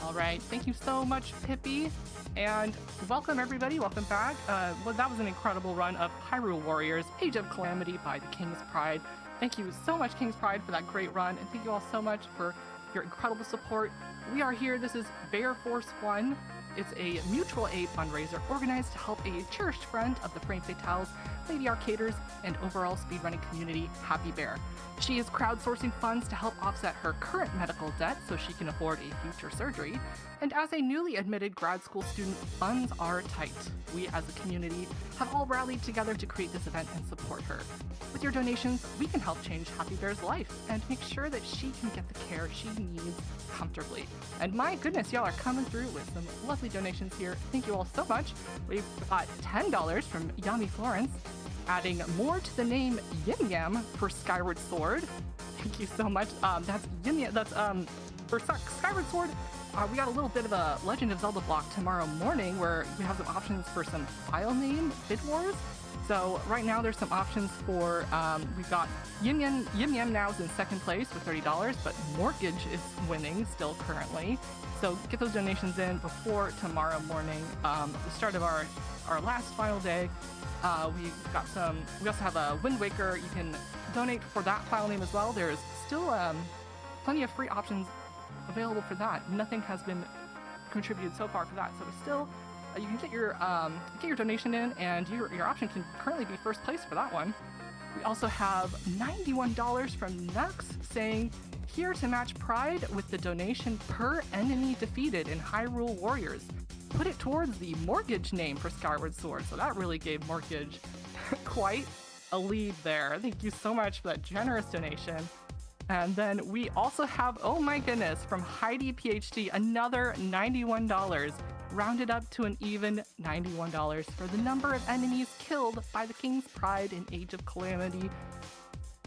All right, thank you so much, Pippi, and welcome everybody. Welcome back. Well, that was an incredible run of Hyrule Warriors: Age of Calamity by the King's Pride. Thank you so much, King's Pride, for that great run, and thank you all so much for your incredible support. We are here. This is Bear Force One. It's a mutual aid fundraiser organized to help a cherished friend of the Frame Fatales, Lady Arcaders, and overall speedrunning community, Happy Bear. She is crowdsourcing funds to help offset her current medical debt so she can afford a future surgery. And as a newly admitted grad school student, funds are tight. We as a community have all rallied together to create this event and support her. With your donations, we can help change Happy Bear's life and make sure that she can get the care she needs comfortably. And my goodness, y'all are coming through with some lovely donations here. Thank you all so much. We've got $10 from Yami Florence, adding more to the name Yim Yam for Skyward Sword. Thank you so much. That's Yim Yam. That's for Skyward Sword. We got a little bit of a Legend of Zelda block tomorrow morning where we have some options for some file name bid wars. So right now there's some options for, we've got Yim Yam now is in second place with $30, but Mortgage is winning still currently. So get those donations in before tomorrow morning, the start of our last final day. We also have a Wind Waker. You can donate for that file name as well. There's still plenty of free options available for that. Nothing has been contributed so far for that. So we still, you can get your donation in, and your option can currently be first place for that one. We also have $91 from Nux saying, here to match Pride with the donation per enemy defeated in Hyrule Warriors. Put it towards the Mortgage name for Skyward Sword. So that really gave Mortgage quite a lead there. Thank you so much for that generous donation. And then we also have, oh my goodness, from Heidi PhD, another $91, rounded up to an even $91 for the number of enemies killed by the King's Pride in Age of Calamity.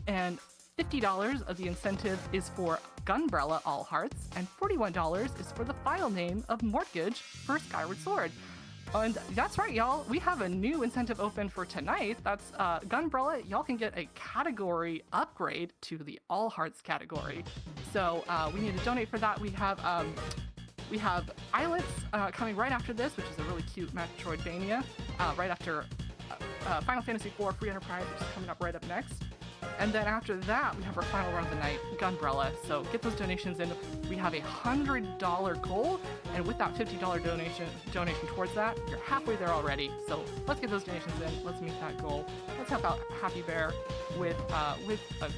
And $50 of the incentive is for Gunbrella All Hearts, and $41 is for the file name of Mortgage for Skyward Sword. And that's right, y'all. We have a new incentive open for tonight. That's Gunbrella. Y'all can get a category upgrade to the All Hearts category. So we need to donate for that. We have Islets coming right after this, which is a really cute Metroidvania. Right after Final Fantasy IV Free Enterprise, which is coming up right up next. And then after that, we have our final run of the night, Gunbrella. So get those donations in. We have a $100 goal, and with that $50 donation towards that, you're halfway there already. So let's get those donations in. Let's meet that goal. Let's help out Happy Bear with a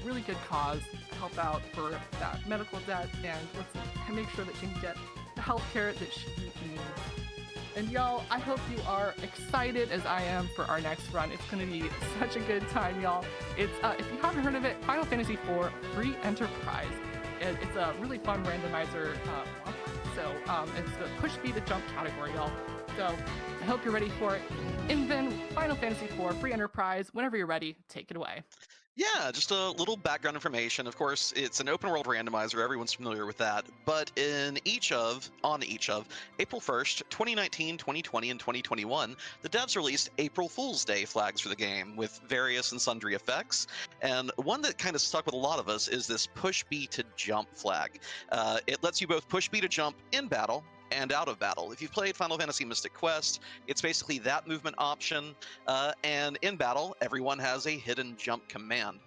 really good cause. Help out for that medical debt, and let's make sure that she can get the healthcare that she needs. And y'all, I hope you are excited as I am for our next run. It's going to be such a good time, y'all. It's if you haven't heard of it, Final Fantasy IV Free Enterprise. It's a really fun randomizer. So it's the push B to jump category, y'all. So I hope you're ready for it. Inven, Final Fantasy IV Free Enterprise. Whenever you're ready, take it away. Yeah, just a little background information. Of course, it's an open world randomizer. Everyone's familiar with that. But on each of April 1st, 2019, 2020, and 2021, the devs released April Fool's Day flags for the game with various and sundry effects. And one that kind of stuck with a lot of us is this push B to jump flag. It lets you both push B to jump in battle and out of battle. If you've played Final Fantasy Mystic Quest, it's basically that movement option, and in battle, everyone has a hidden jump command.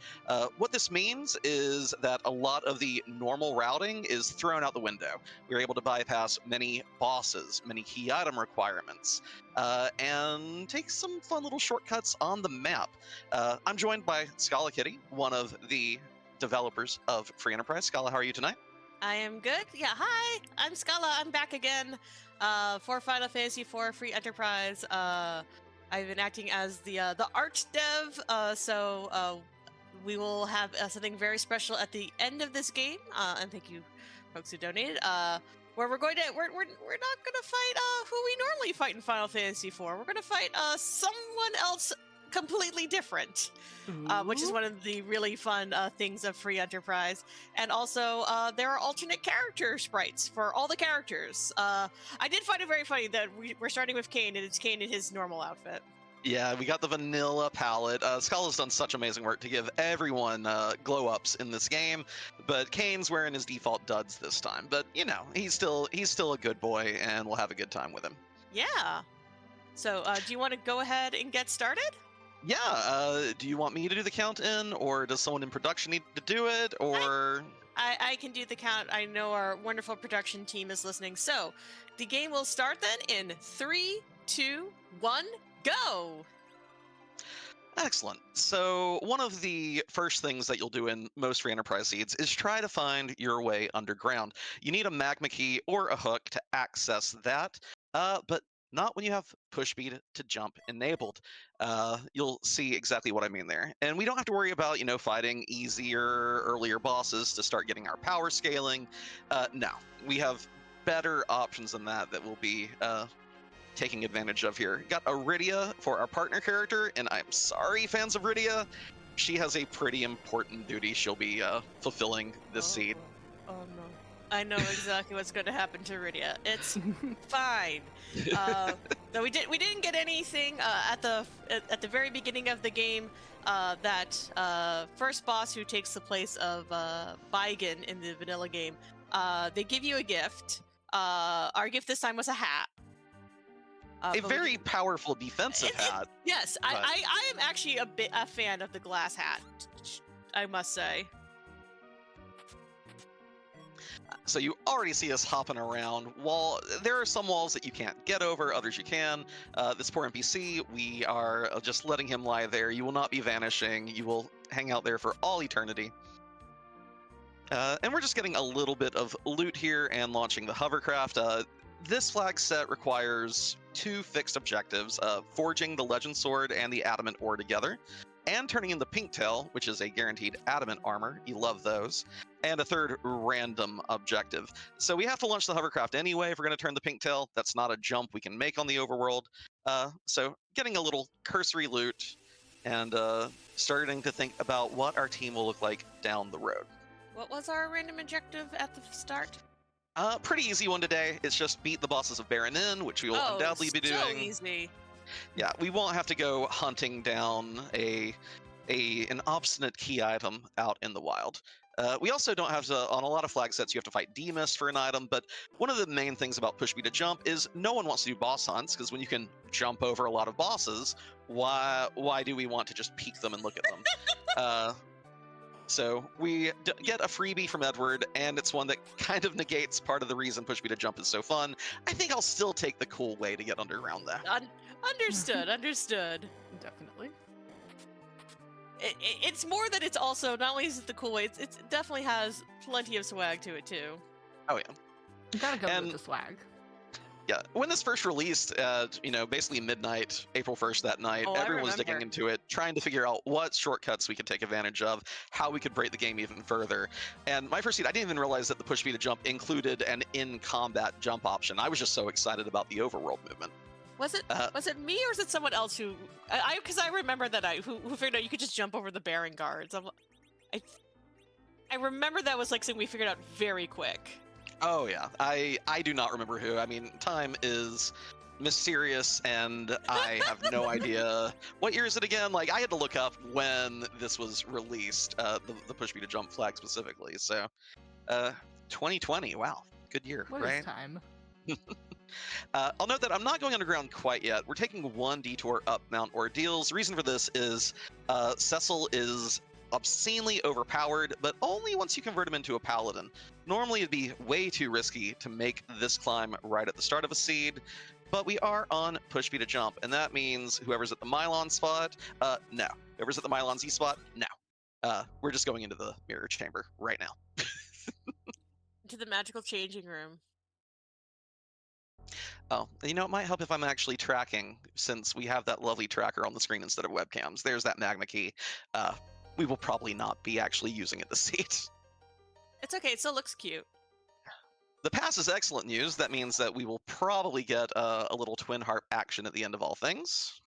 What this means is that a lot of the normal routing is thrown out the window. We're able to bypass many bosses, many key item requirements, and take some fun little shortcuts on the map. I'm joined by SchalaKitty, one of the developers of Free Enterprise. Schala, how are you tonight? I am good. Yeah, hi. I'm Schala. I'm back again for Final Fantasy IV Free Enterprise. I've been acting as the art dev, so we will have something very special at the end of this game. And thank you, folks who donated. Where we're not gonna fight who we normally fight in Final Fantasy IV. We're gonna fight someone else completely different. Which is one of the really fun things of Free Enterprise. And also, there are alternate character sprites for all the characters. I did find it very funny that we're starting with Kain, and it's Kain in his normal outfit. Yeah, we got the vanilla palette. Scala's done such amazing work to give everyone glow ups in this game, but Kane's wearing his default duds this time. But you know, he's still a good boy, and we'll have a good time with him. Yeah. So, do you want to go ahead and get started? Yeah. Do you want me to do the count in, or does someone in production need to do it, or? I can do the count. I know our wonderful production team is listening. So, the game will start then in 3, 2, 1, go! Excellent. So, one of the first things that you'll do in most free enterprise seeds is try to find your way underground. You need a magma key or a hook to access that, but not when you have push speed to jump enabled. You'll see exactly what I mean there. And we don't have to worry about, fighting easier, earlier bosses to start getting our power scaling. No, we have better options than that will be taking advantage of here. Got Iridia for our partner character, and I'm sorry, fans of Iridia, she has a pretty important duty she'll be fulfilling this seed. Oh no. I know exactly what's going to happen to Iridia. It's fine. Though we didn't get anything at the very beginning of the game. That first boss who takes the place of Baigen in the vanilla game. They give you a gift. Our gift this time was a hat. A very powerful defensive hat. Yes, I am actually a fan of the glass hat, I must say. So you already see us hopping around. There are some walls that you can't get over, others you can. This poor NPC, we are just letting him lie there. You will not be vanishing. You will hang out there for all eternity. And we're just getting a little bit of loot here and launching the hovercraft. This flag set requires 2 fixed objectives, forging the legend sword and the adamant ore together, and turning in the pink tail, which is a guaranteed adamant armor. You love those. And a third random objective. So we have to launch the hovercraft anyway if we're going to turn the pink tail. That's not a jump we can make on the overworld. So getting a little cursory loot and starting to think about what our team will look like down the road. What was our random objective at the start? Pretty easy one today. It's just beat the bosses of Baron Inn, which we will undoubtedly be doing. So easy. Yeah, we won't have to go hunting down an obstinate key item out in the wild. We also don't have to, on a lot of flag sets, you have to fight Demas for an item, but one of the main things about push me to jump is no one wants to do boss hunts, because when you can jump over a lot of bosses, why do we want to just peek them and look at them? So we get a freebie from Edward, and it's one that kind of negates part of the reason Push Me to Jump is so fun. I think I'll still take the cool way to get underground there. Understood, understood. Definitely. It's more that it's also, not only is it the cool way, it definitely has plenty of swag to it too. Oh yeah. You gotta go with the swag. Yeah, when this first released, basically midnight, April 1st that night, everyone was digging into it, trying to figure out what shortcuts we could take advantage of, how we could break the game even further. And my first seed, I didn't even realize that the push me to jump included an in-combat jump option. I was just so excited about the overworld movement. Was it me or is it someone else who? Because I remember that who figured out you could just jump over the Baron guards. I remember that was like something we figured out very quick. Oh yeah, I do not remember who. I mean, time is mysterious, and I have no idea. What year is it again? Like, I had to look up when this was released, the Push Me to Jump flag specifically. So, 2020. Wow, good year, What right? is time? I'll note that I'm not going underground quite yet. We're taking one detour up Mount Ordeals. The reason for this is Cecil is obscenely overpowered, but only once you convert him into a paladin. Normally it'd be way too risky to make this climb right at the start of a seed, but we are on Push Me to Jump, and that means whoever's at the Mylon spot, no. Whoever's at the Mylon Z spot, no. We're just going into the mirror chamber right now. To the magical changing room. Oh, it might help if I'm actually tracking, since we have that lovely tracker on the screen instead of webcams. There's that magma key. We will probably not be actually using it this seat. It's okay, it still looks cute. The pass is excellent news. That means that we will probably get a little twin harp action at the end of all things.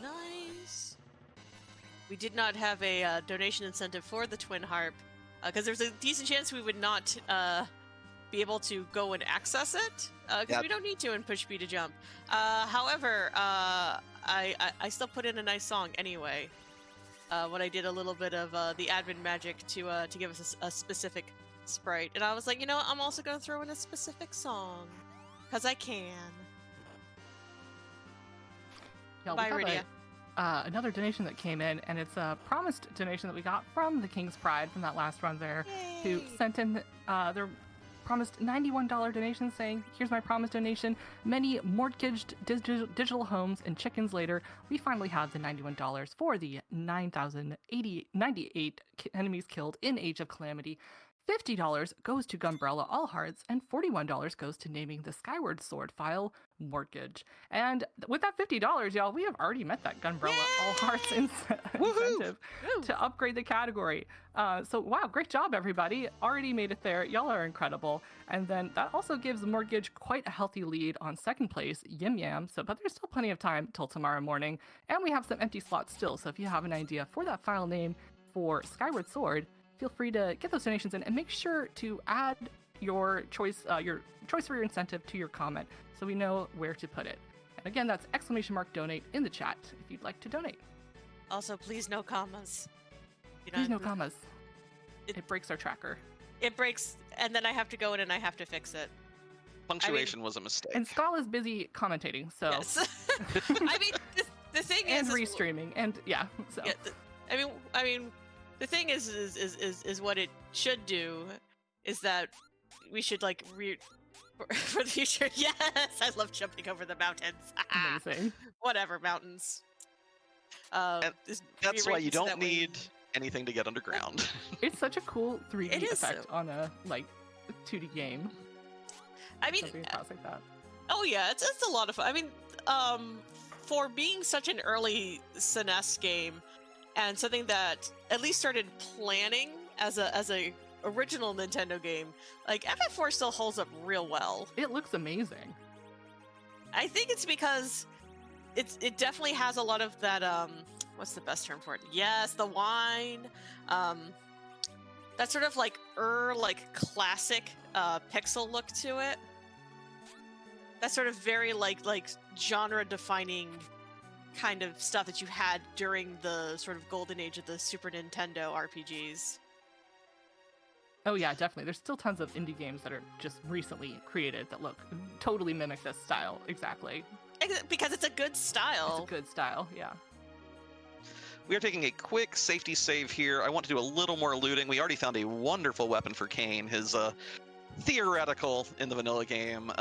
Nice. We did not have a donation incentive for the twin harp, because there's a decent chance we would not be able to go and access it, because Yep. we don't need to in push B to jump. However, I still put in a nice song anyway. When I did a little bit of the admin magic to give us a specific sprite, and I was like, you know what? I'm also gonna throw in a specific song, because I can. Yeah, Bye, we Rydia. have another donation that came in, and it's a promised donation that we got from the King's Pride from that last run there, who Yay. sent in their promised $91 donation saying, here's my promised donation. Many mortgaged digital homes and chickens later, we finally have the $91 for the 9,098 enemies killed in Age of Calamity. $50 goes to Gumbrella All Hearts, and $41 goes to naming the Skyward Sword file Mortgage. And with that $50, y'all, we have already met that Gunbrella All Hearts incentive Woo. to upgrade the category. So wow, great job everybody. Already made it there. Y'all are incredible. And then that also gives Mortgage quite a healthy lead on second place, Yim Yam. So but there's still plenty of time till tomorrow morning. And we have some empty slots still. So if you have an idea for that file name for Skyward Sword, feel free to get those donations in and make sure to add your choice for your incentive to your comment so we know where to put it. And again, that's !donate in the chat if you'd like to donate. Also, please no commas. You Please know, no commas. It breaks our tracker. It breaks, and then I have to go in and I have to fix it. Punctuation was a mistake. And Scala's busy commentating, so Yes. I mean, the thing and is restreaming, and yeah. So yeah, I mean, the thing is what it should do is that we should like for the future. Yes, I love jumping over the mountains. amazing. Whatever mountains. Just That's why rearrange you it so don't that way- need anything to get underground. It's such a cool 3D It is effect so. on a like 2D game. I mean, Something fast like that. oh yeah, it's a lot of fun. I mean, for being such an early SNES game and something that at least started planning as a original Nintendo game, like FF4 still holds up real well. It looks amazing. I think it's because it definitely has a lot of that what's the best term for it? Yes, the wine. That sort of like classic pixel look to it. That sort of very like genre defining kind of stuff that you had during the sort of golden age of the Super Nintendo RPGs. Oh yeah, definitely. There's still tons of indie games that are just recently created that look totally mimic this style exactly. Because it's a good style. It's a good style, yeah. We are taking a quick safety save here. I want to do a little more looting. We already found a wonderful weapon for Kane, his theoretical in the vanilla game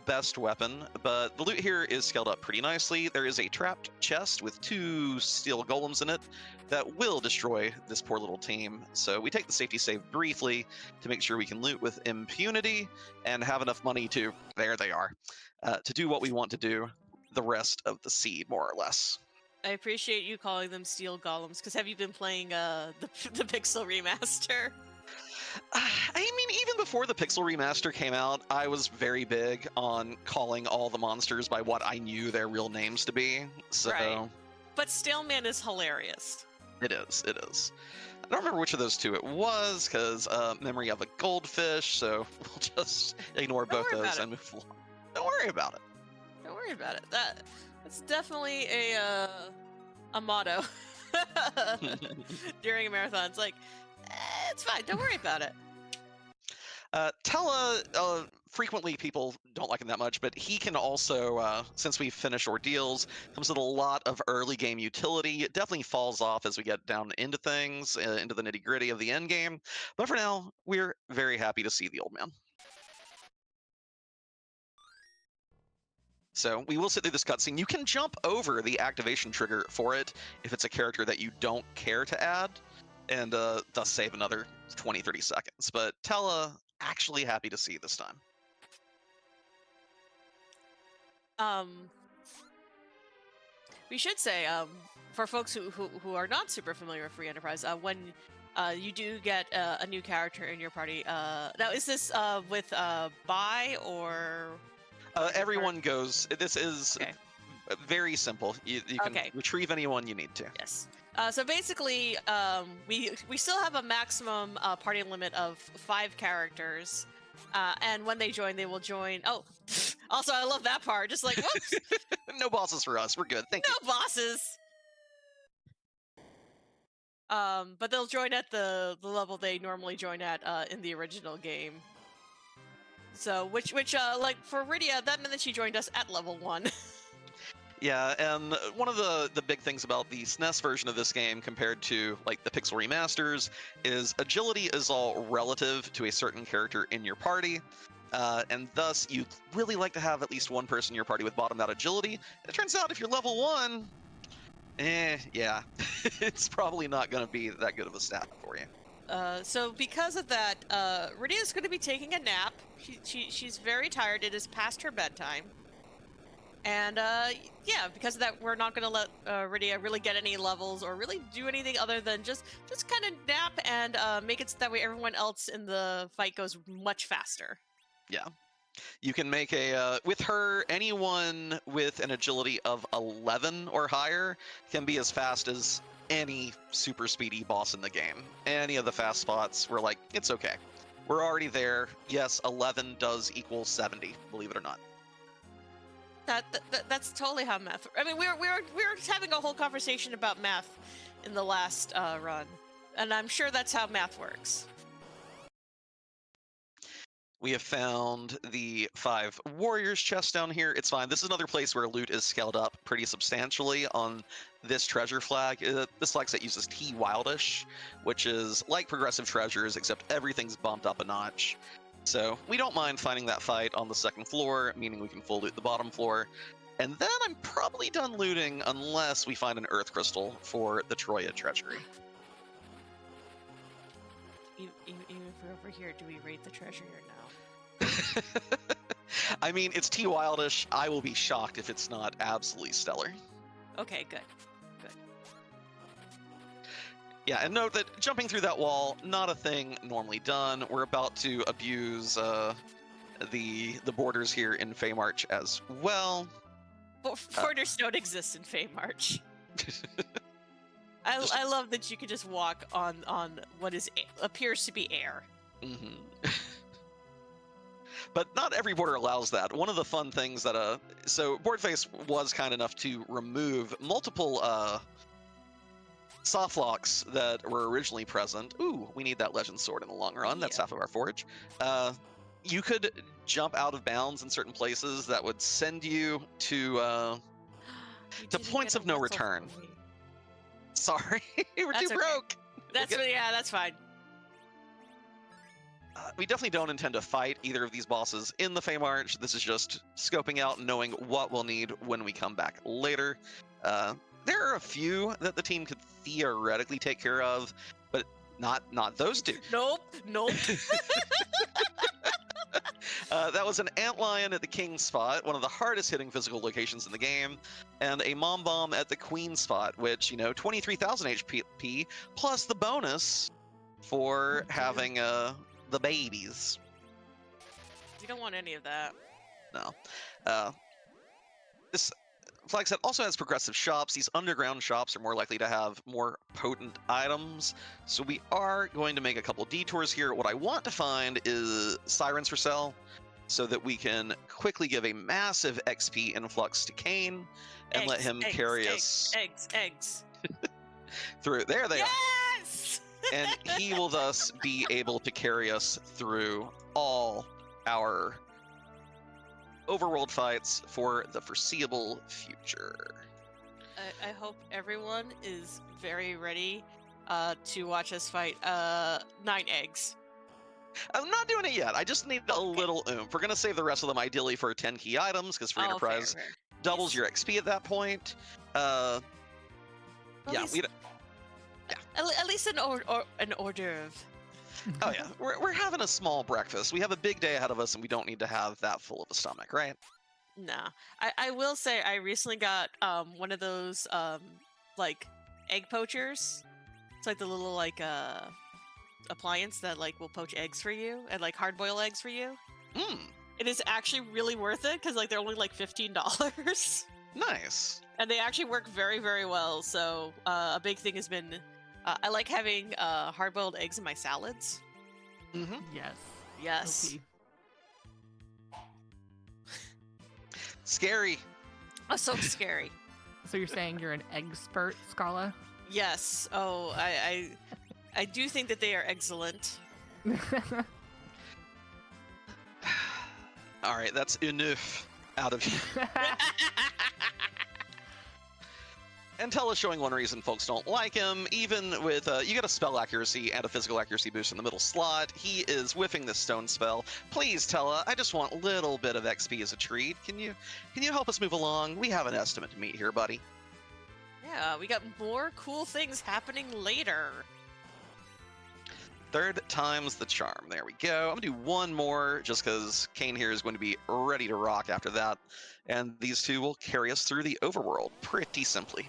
best weapon, but the loot here is scaled up pretty nicely. There is a trapped chest with 2 steel golems in it that will destroy this poor little team. So we take the safety save briefly to make sure we can loot with impunity and have enough money to, there they are, to do what we want to do the rest of the seed, more or less. I appreciate you calling them steel golems, because have you been playing the Pixel remaster? I mean, even before the Pixel remaster came out, I was very big on calling all the monsters by what I knew their real names to be. So Right. But Staleman is hilarious. it is. I don't remember which of those 2 it was, because memory of a goldfish, so we'll just ignore Don't both worry those about and move along. Don't worry about it. Don't worry about it. That's definitely a motto during a marathon. It's like, it's fine. Don't worry about it. Tella, frequently people don't like him that much, but he can also, since we've finished Ordeals, comes with a lot of early game utility. It definitely falls off as we get down into things, into the nitty gritty of the end game. But for now, we're very happy to see the old man. So we will sit through this cutscene. You can jump over the activation trigger for it if it's a character that you don't care to add, and thus save another 20-30 seconds. But Tella, actually happy to see this time. We should say, for folks who are not super familiar with Free Enterprise, when you do get a new character in your party, now is this with buy or? Everyone goes. This is Okay. very simple. You can Okay. retrieve anyone you need to. Yes. So basically, we still have a maximum party limit of 5 characters, And when they join, they will join. Oh, also, I love that part. Just like, whoops, No bosses for us. We're good. Thank you. no bosses. But they'll join at the level they normally join at in the original game. So, which like for Rydia, that meant that she joined us at level 1. Yeah, and one of the big things about the SNES version of this game compared to like the Pixel remasters is agility is all relative to a certain character in your party. And thus, you really like to have at least one person in your party with bottomed out agility. It turns out if you're level 1, yeah, it's probably not going to be that good of a stat for you. So because of that, Rydia is going to be taking a nap. She's very tired. It is past her bedtime. And yeah, because of that, we're not going to let Rydia really get any levels or really do anything other than just kind of nap and make it so that way everyone else in the fight goes much faster. Yeah. You can make with her, anyone with an agility of 11 or higher can be as fast as any super speedy boss in the game. Any of the fast spots, we're like, it's okay. We're already there. Yes, 11 does equal 70, believe it or not. That's totally how math. I mean, we were having a whole conversation about math in the last run, and I'm sure that's how math works. We have found the 5 warriors chest down here. It's fine. This is another place where loot is scaled up pretty substantially on this treasure flag. This flag set uses T Wildish, which is like progressive treasures, except everything's bumped up a notch. So we don't mind finding that fight on the 2nd floor, meaning we can full loot the bottom floor. And then I'm probably done looting unless we find an earth crystal for the Troya treasury. Even if we're over here, do we raid the treasure or no? I mean, it's T Wildish. I will be shocked if it's not absolutely stellar. Okay, good. Yeah, and note that jumping through that wall, not a thing normally done. We're about to abuse the borders here in Feymarch as well. Borders don't exist in Feymarch. I love that you can just walk on what appears to be air. Mm-hmm. But not every border allows that. One of the fun things that so Boardface was kind enough to remove multiple soft locks that were originally present. Ooh, we need that legend sword in the long run. That's half of our forge. You could jump out of bounds in certain places that would send you to points of no return. Sorry, we're too broke. That's fine. We definitely don't intend to fight either of these bosses in the Feymarch. This is just scoping out and knowing what we'll need when we come back later. There are a few that the team could theoretically take care of, but not those two. Nope. That was an antlion at the King's spot, one of the hardest hitting physical locations in the game, and a mom bomb at the Queen's spot, which, 23,000 HP plus the bonus for having the babies. You don't want any of that. No. This flag set also has progressive shops. These underground shops are more likely to have more potent items, so we are going to make a couple detours here. What I want to find is sirens for sale, so that we can quickly give a massive XP influx to Kane and let him carry us eggs through. There they are. Yes! And he will thus be able to carry us through all our overworld fights for the foreseeable future. I hope everyone is very ready to watch us fight 9 eggs. I'm not doing it yet. I just need a little oomph. We're going to save the rest of them ideally for 10 key items, because free enterprise fair. doubles your XP at that point. At least an hors d'oeuvre. Oh yeah, we're having a small breakfast. We have a big day ahead of us, and we don't need to have that full of a stomach, right? Nah. I will say I recently got one of those like egg poachers. It's like the little appliance that will poach eggs for you and hard boil eggs for you. It is actually really worth it because they're only $15. Nice. And they actually work very, very well. So a big thing has been I like having hard boiled eggs in my salads. Mm-hmm. Yes. Yes. Okay. Scary. Oh, so scary. So you're saying you're an expert, Schala? Yes. Oh, I do think that they are excellent. All right, that's enough out of you. And Tell is showing one reason folks don't like him. Even with, you get a spell accuracy and a physical accuracy boost in the middle slot. He is whiffing this stone spell. Please, Tella, I just want a little bit of XP as a treat. Can you help us move along? We have an estimate to meet here, buddy. Yeah, we got more cool things happening later. Third time's the charm. There we go. I'm gonna do one more just because Kane here is going to be ready to rock after that. And these two will carry us through the overworld pretty simply.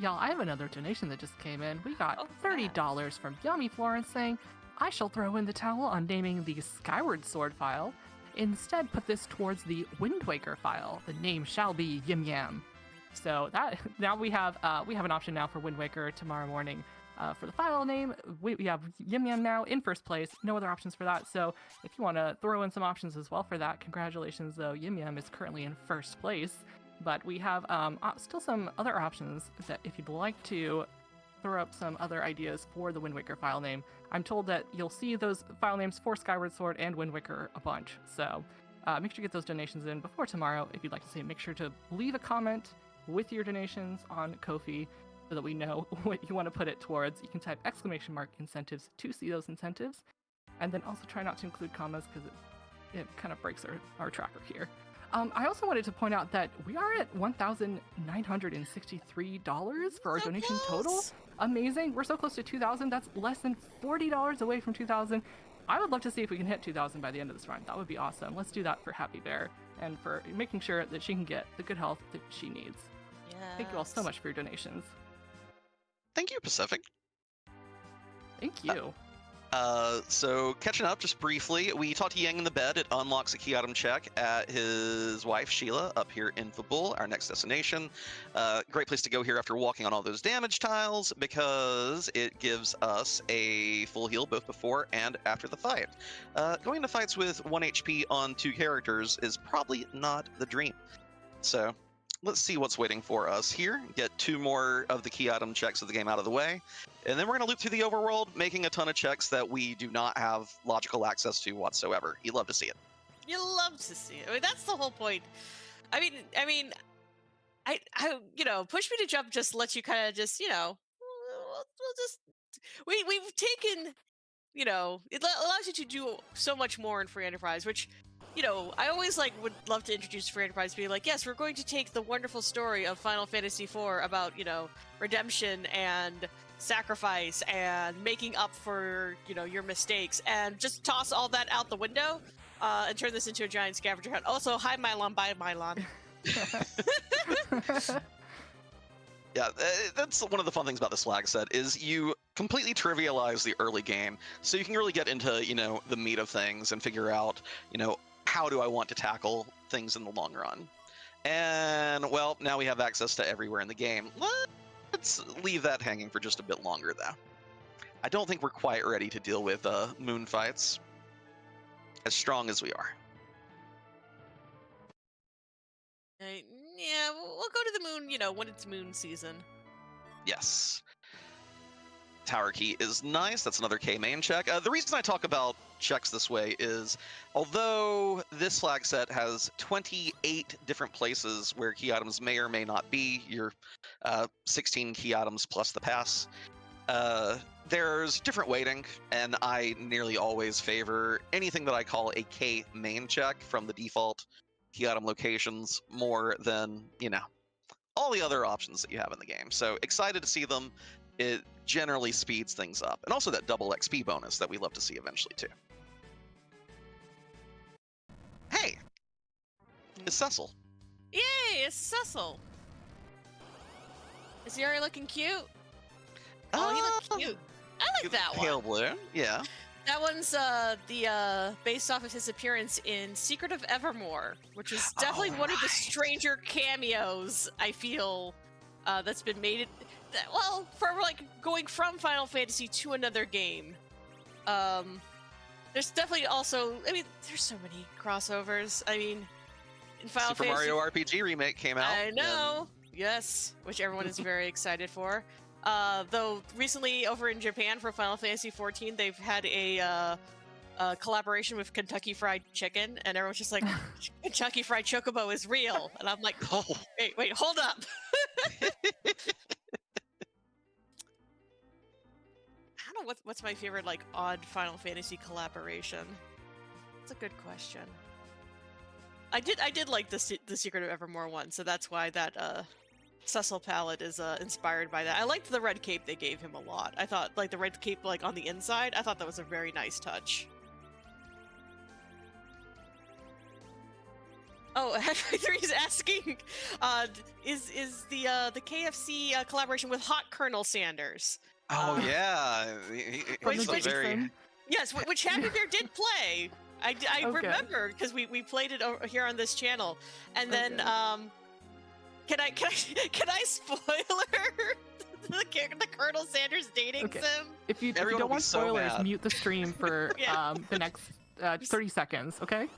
Y'all, I have another donation that just came in. We got Oh, $30 from Yummy Florence saying, I shall throw in the towel on naming the Skyward Sword file. Instead, put this towards the Wind Waker file. The name shall be Yim Yam. So that now we have an option now for Wind Waker tomorrow morning. For the file name, we have Yim Yam now in first place. No other options for that. So if you want to throw in some options as well for that, congratulations though. Yim Yam is currently in first place. But we have still some other options that if you'd like to throw up some other ideas for the Wind Waker file name. I'm told that you'll see those file names for Skyward Sword and Wind Waker a bunch. So make sure you get those donations in before tomorrow. If you'd like to see it, make sure to leave a comment with your donations on Ko-fi so that we know what you want to put it towards. You can type !incentives to see those incentives. And then also try not to include commas because it kind of breaks our tracker here. I also wanted to point out that we are at $1,963 for our So donation close. total. Amazing. We're so close to 2,000. That's less than $40 away from 2,000. I would love to see if we can hit 2,000 by the end of this run. That would be awesome. Let's do that for Happy Bear and for making sure that she can get the good health that she needs. Thank you all so much for your donations. Thank you, Pacific. Thank you. So catching up just briefly, we talked to Yang in the bed. It unlocks a key item check at his wife Sheila up here in Fabul, our next destination. Great place to go here after walking on all those damage tiles because it gives us a full heal both before and after the fight. Going into fights with 1 HP on 2 characters is probably not the dream. So let's see what's waiting for us here. Get 2 more of the key item checks of the game out of the way. And then we're going to loop through the overworld, making a ton of checks that we do not have logical access to whatsoever. You love to see it. You love to see it. I mean, that's the whole point. I mean, push me to jump just lets you kind of just, we'll just, we've taken, it allows you to do so much more in Free Enterprise, which, I always would love to introduce Free Enterprise, be like, yes, we're going to take the wonderful story of Final Fantasy IV about, redemption and sacrifice and making up for, your mistakes, and just toss all that out the window and turn this into a giant scavenger hunt. Also, hi Mylon, bye Mylon. Yeah, that's one of the fun things about this flag set is you completely trivialize the early game, so you can really get into, the meat of things and figure out, how do I want to tackle things in the long run. And, well, now we have access to everywhere in the game. Let's leave that hanging for just a bit longer, though. I don't think we're quite ready to deal with moon fights, as strong as we are. Yeah, we'll go to the moon, when it's moon season. Yes. Tower key is nice. That's another K main check. The reason I talk about checks this way is, although this flag set has 28 different places where key items may or may not be, your 16 key items plus the pass, there's different weighting, and I nearly always favor anything that I call a K main check from the default key item locations more than, all the other options that you have in the game. So excited to see them. It generally speeds things up. And also that double XP bonus that we love to see eventually, too. Hey! It's Cecil. Yay, it's Cecil. Is he already looking cute? Oh, he looks cute. I like that one. Pale blue, yeah. That one's based off of his appearance in Secret of Evermore, which is definitely one of the stranger cameos I feel that's been made. Well, for going from Final Fantasy to another game. There's definitely also, I mean, there's so many crossovers. I mean, in Final Super Fantasy, Mario RPG remake came out. I know, yes, which everyone is very excited for. Though recently over in Japan for Final Fantasy 14, they've had a collaboration with Kentucky Fried Chicken, and everyone's just like, Kentucky Fried Chocobo is real, and I'm like, Oh, wait, hold up. I don't know what's my favorite like odd Final Fantasy collaboration. That's a good question. I did like the Secret of Evermore one, so that's why that Cecil palette is inspired by that. I liked the red cape they gave him a lot. I thought like the red cape like on the inside, I thought that was a very nice touch. Oh, Henry3 is asking, is the KFC collaboration with Hot Colonel Sanders? oh yeah. From He's the a very. Jason. Yes, which Happy Bear did play. I Okay. remember because we played it over here on this channel, and then Okay. can I spoiler the Colonel Sanders dating Okay. sim? If you Everyone don't will be want so spoilers, mad. mute the stream for Yeah. the next 30 seconds, okay?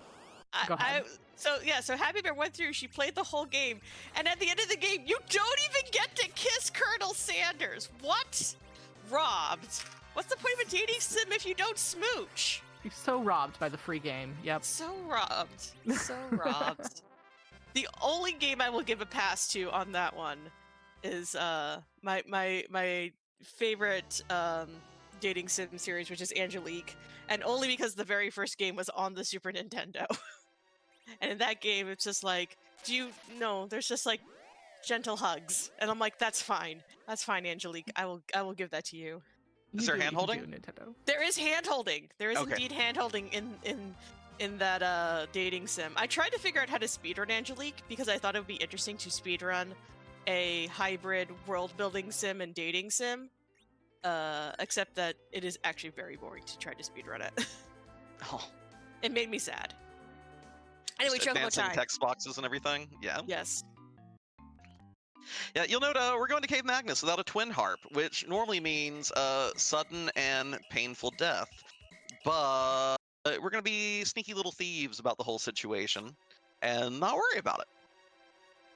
Go ahead. So Happy Bear went through. She played the whole game, and at the end of the game, you don't even get to kiss Colonel Sanders. What? Robbed. What's the point of a dating sim if you don't smooch? You're so robbed by the free game. Yep. So robbed. So robbed. The only game I will give a pass to on that one is my favorite dating sim series, which is Angelique, and only because the very first game was on the Super Nintendo. And in that game, it's just like, there's just like gentle hugs, and I'm like, that's fine, Angelique. I will give that to you. Is there hand-holding? Nintendo. There is hand holding. There is Okay. indeed hand holding in that dating sim. I tried to figure out how to speedrun Angelique because I thought it would be interesting to speedrun a hybrid world building sim and dating sim. Except that it is actually very boring to try to speedrun it. Oh, It made me sad. Anyway, just Chocobo advancing time. text boxes and everything. Yeah. Yes. Yeah, you'll note we're going to Cave Magnus without a twin harp, which normally means sudden and painful death. But we're going to be sneaky little thieves about the whole situation and not worry about it.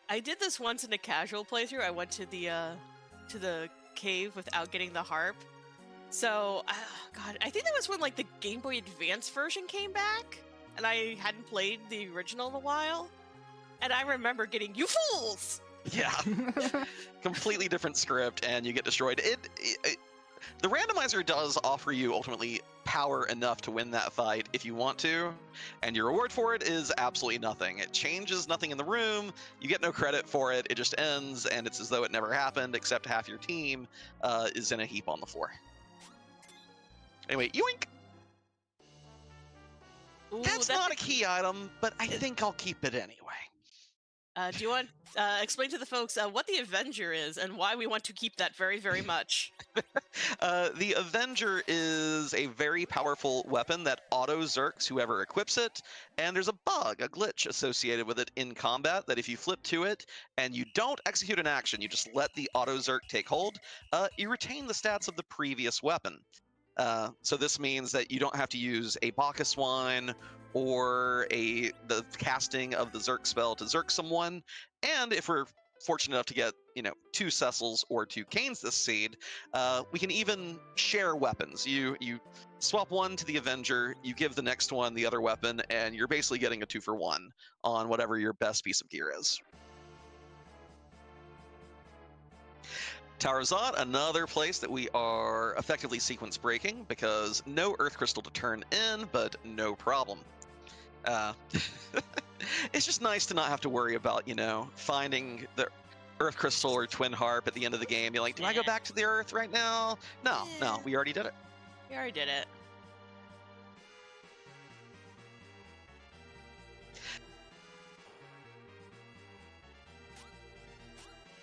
I did this once in a casual playthrough. I went to the cave without getting the harp. So, God, I think that was when like the Game Boy Advance version came back, and I hadn't played the original in a while. And I remember getting, you fools! Yeah, completely different script, and you get destroyed. The randomizer does offer you ultimately power enough to win that fight if you want to, and your reward for it is absolutely nothing. It changes nothing in the room, you get no credit for it, it just ends, and it's as though it never happened, except half your team is in a heap on the floor. Anyway, yoink! Ooh, That's not a key item, but I think I'll keep it anyway. Do you want explain to the folks what the Avenger is and why we want to keep that very, very much? The Avenger is a very powerful weapon that auto-zerks whoever equips it, and there's a bug, a glitch associated with it in combat that if you flip to it and you don't execute an action, you just let the auto-zerk take hold, you retain the stats of the previous weapon. So this means that you don't have to use a Bacchus wine or the casting of the Zerk spell to Zerk someone, and if we're fortunate enough to get 2 Cecils or 2 Canes this seed, we can even share weapons. You swap one to the Avenger, you give the next one the other weapon, and you're basically getting a 2-for-1 on whatever your best piece of gear is. Tower of Zod, another place that we are effectively sequence breaking because no Earth Crystal to turn in, but no problem. It's just nice to not have to worry about, finding the Earth Crystal or Twin Harp at the end of the game. You're like, do I go back to the Earth right now? No, we already did it. We already did it.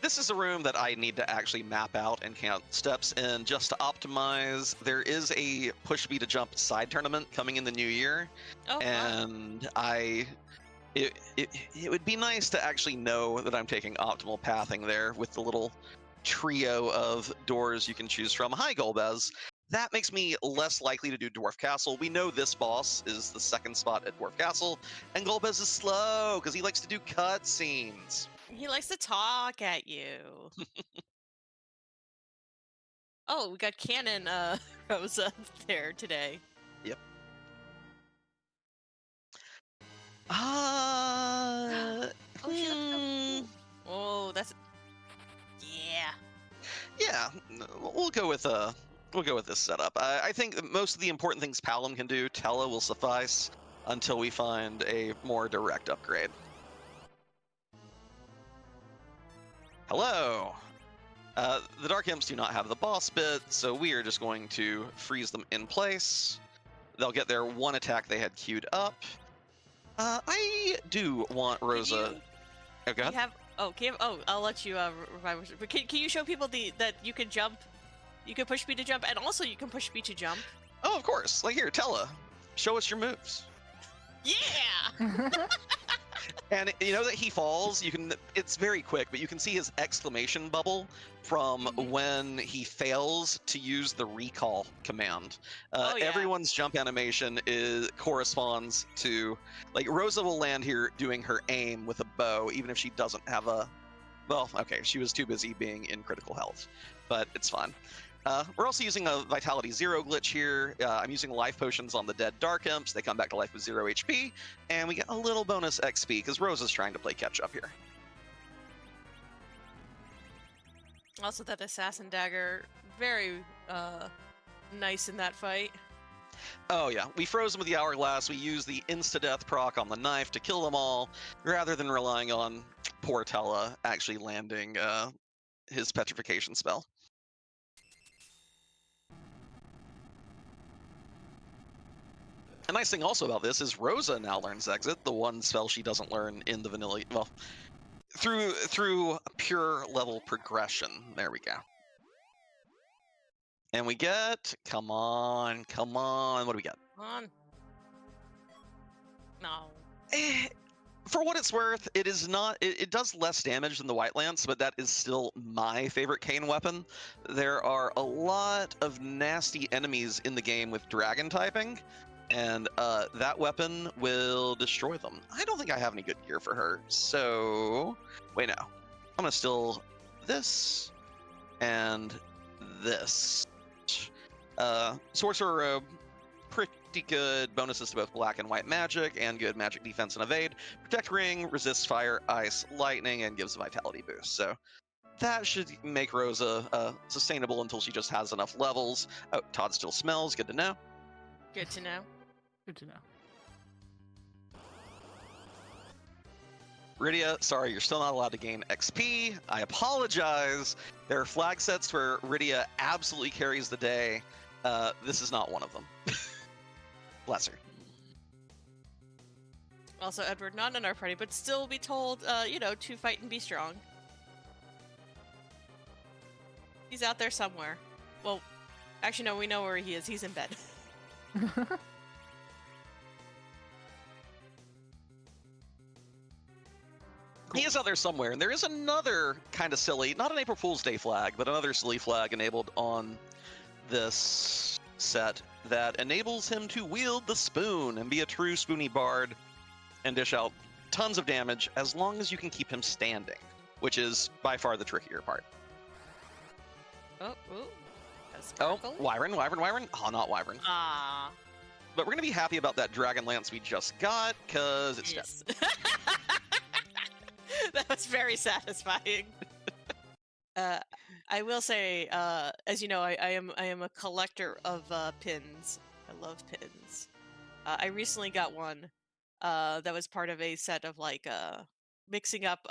This is a room that I need to actually map out and count steps in just to optimize. There is a push B to jump side tournament coming in the new year, Oh, and it would be nice to actually know that I'm taking optimal pathing there with the little trio of doors you can choose from. Hi, Golbez. That makes me less likely to do Dwarf Castle. We know this boss is the second spot at Dwarf Castle, and Golbez is slow because he likes to do cutscenes. He likes to talk at you. Oh, we got Cannon Rosa there today. Yep. Oh, she looks so Hmm. cool. Oh, that's yeah. Yeah, we'll go with this setup. I think that most of the important things Palom can do, Tella will suffice until we find a more direct upgrade. Hello. The Dark Imps do not have the boss bit, so we are just going to freeze them in place. They'll get their one attack they had queued up. I do want Rosa. Oh, go ahead. You have I'll let you revive. But can you show people that you can jump? You can push me to jump, and also you can push me to jump. Oh, of course. Like here, Tella, show us your moves. Yeah. And you know that he falls, it's very quick, but you can see his exclamation bubble from when he fails to use the recall command. Oh, yeah. Everyone's jump animation corresponds to, like, Rosa will land here doing her aim with a bow, even if she doesn't have well, okay, she was too busy being in critical health, but it's fine. We're also using a Vitality 0 glitch here. I'm using life potions on the dead Dark Imps. They come back to life with 0 HP, and we get a little bonus XP because Rosa's trying to play catch up here. Also, that Assassin Dagger, very nice in that fight. Oh yeah, we froze them with the Hourglass. We used the insta-death proc on the knife to kill them all, rather than relying on poor Tella actually landing his petrification spell. A nice thing also about this is Rosa now learns Exit, the one spell she doesn't learn in the vanilla. Well, through pure level progression. There we go. And we get, come on. What do we get? Come on. No. For what it's worth, it is not. It does less damage than the White Lance, but that is still my favorite Kain weapon. There are a lot of nasty enemies in the game with dragon typing, and that weapon will destroy them. I don't think I have any good gear for her, so wait, no. I'm gonna still this and this. Sorcerer Robe, pretty good bonuses to both black and white magic, and good magic defense and evade. Protect Ring resists fire, ice, lightning, and gives a vitality boost. So that should make Rosa sustainable until she just has enough levels. Oh, Todd still smells. Good to know. Good to know. Good to know. Rydia, sorry, you're still not allowed to gain XP. I apologize. There are flag sets where Rydia absolutely carries the day. This is not one of them. Bless her. Also, Edward, not in our party, but still be told, to fight and be strong. He's out there somewhere. Well, actually, no, we know where he is. He's in bed. He is out there somewhere, and there is another kind of silly, not an April Fool's Day flag, but another silly flag enabled on this set that enables him to wield the spoon and be a true spoony bard and dish out tons of damage as long as you can keep him standing, which is by far the trickier part. Oh, ooh. Oh, Wyvern. Oh, not Wyvern. Ah. But we're going to be happy about that Dragon Lance we just got, because it's dead. That was very satisfying. I will say, as you know, I am a collector of pins. I love pins. I recently got one that was part of a set of like mixing up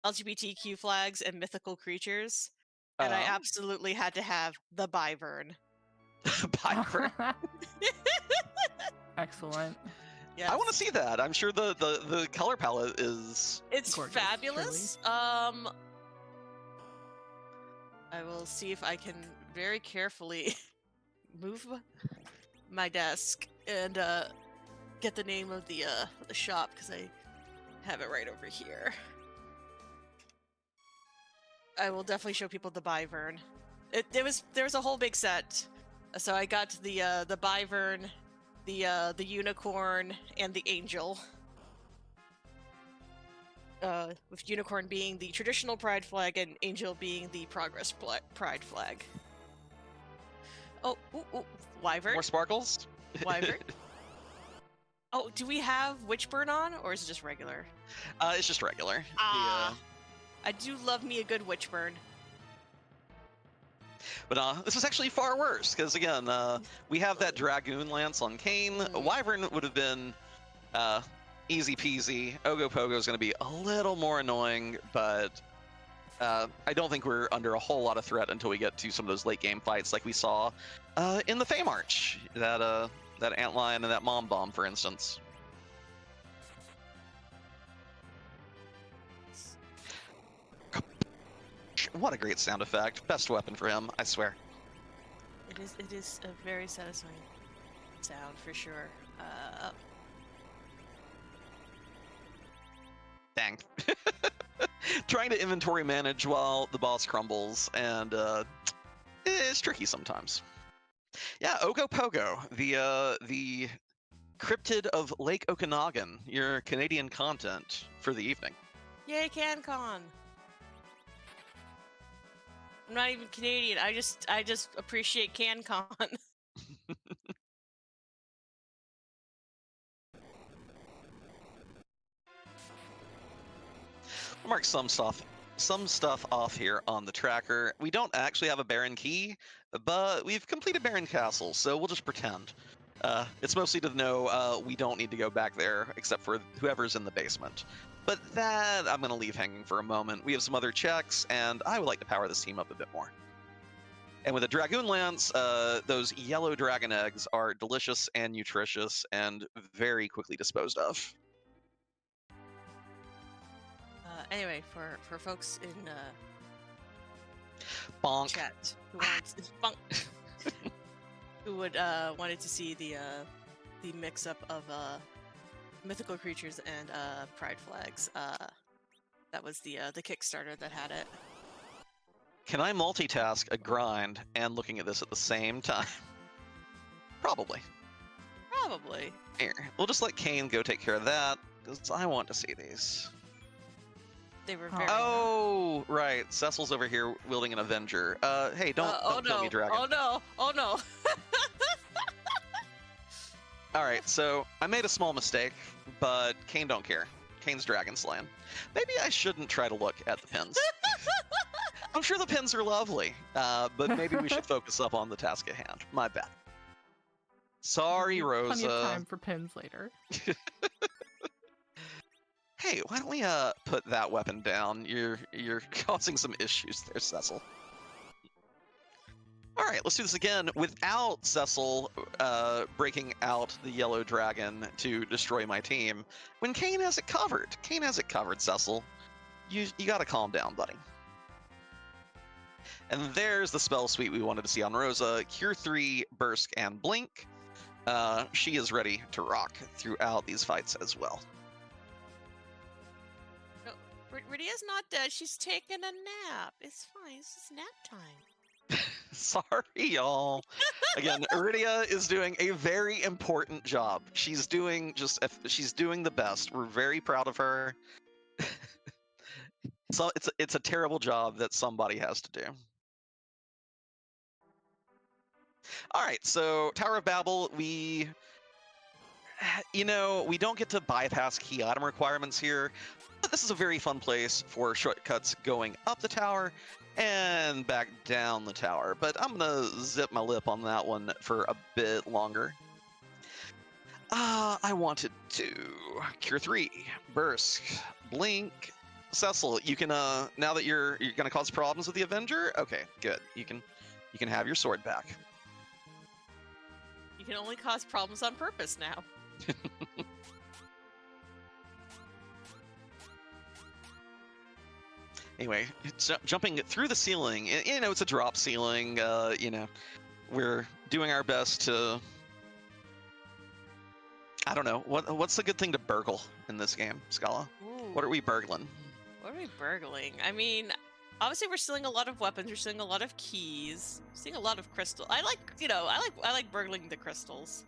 LGBTQ flags and mythical creatures, and I absolutely had to have the Byvern. Byvern. Excellent. Yes. I want to see that. I'm sure the color palette is... It's gorgeous, fabulous. I will see if I can very carefully move my desk and get the name of the shop, because I have it right over here. I will definitely show people the Byvern. There was a whole big set So I got the Bivern, the Unicorn, and the Angel. With Unicorn being the traditional pride flag and Angel being the progress pride flag. Oh, ooh, Wyvern? More sparkles? Wyvern? Oh, do we have Witchburn on, or is it just regular? It's just regular. I do love me a good Witchburn. But this was actually far worse, because again, we have that Dragoon Lance on Kane. Wyvern would have been easy peasy. Ogopogo is going to be a little more annoying, but I don't think we're under a whole lot of threat until we get to some of those late game fights like we saw in the Fey March. That Antlion and that Mom Bomb, for instance. What a great sound effect. Best weapon for him, I swear. It is a very satisfying sound for sure. Dang. Trying to inventory manage while the boss crumbles, and it's tricky sometimes. Yeah, Ogopogo, the cryptid of Lake Okanagan, your Canadian content for the evening. Yay, CanCon! I'm not even Canadian. I just appreciate CanCon. I'll mark some stuff off here on the tracker. We don't actually have a Baron Key, but we've completed Baron Castle, so we'll just pretend. It's mostly to know we don't need to go back there, except for whoever's in the basement. But that I'm going to leave hanging for a moment. We have some other checks, and I would like to power this team up a bit more. And with a Dragoon Lance, those yellow dragon eggs are delicious and nutritious and very quickly disposed of. Anyway, for folks in Bonk. chat who wanted to see the mix up of mythical creatures and pride flags, that was the Kickstarter that had it. Can I multitask a grind and looking at this at the same time? Probably. Probably. Here, we'll just let Kane go take care of that, because I want to see these. They were very. Oh, right. Cecil's over here wielding an Avenger. Hey, don't kill me, Dragon. Oh no! Oh no! All right, so I made a small mistake, but Kane don't care. Kane's Dragon slaying. Maybe I shouldn't try to look at the pins. I'm sure the pins are lovely, but maybe we should focus up on the task at hand. My bad. Sorry, Rosa. Plenty of time for pins later. Hey, why don't we put that weapon down? You're causing some issues there, Cecil. All right, let's do this again without Cecil breaking out the yellow dragon to destroy my team. When Kane has it covered. Kane has it covered, Cecil. You gotta calm down, buddy. And there's the spell suite we wanted to see on Rosa. Cure 3, Burst, and Blink. She is ready to rock throughout these fights as well. No, Rydia's not dead. She's taking a nap. It's fine. It's just nap time. Sorry, y'all. Again, Rydia is doing a very important job. She's doing the best. We're very proud of her. So it's a terrible job that somebody has to do. All right, so Tower of Babel, we don't get to bypass key item requirements here, but this is a very fun place for shortcuts going up the tower and back down the tower. But I'm gonna zip my lip on that one for a bit longer. I wanted to Cure 3, Burst, Blink. Cecil, you can now that you're gonna cause problems with the Avenger. Okay, good. You can have your sword back. You can only cause problems on purpose now. Anyway, jumping through the ceiling. It's a drop ceiling. We're doing our best to. I don't know what's the good thing to burgle in this game, Schala. Ooh. What are we burgling? What are we burgling? I mean, obviously we're stealing a lot of weapons. We're stealing a lot of keys. Stealing a lot of crystal. I like burgling the crystals.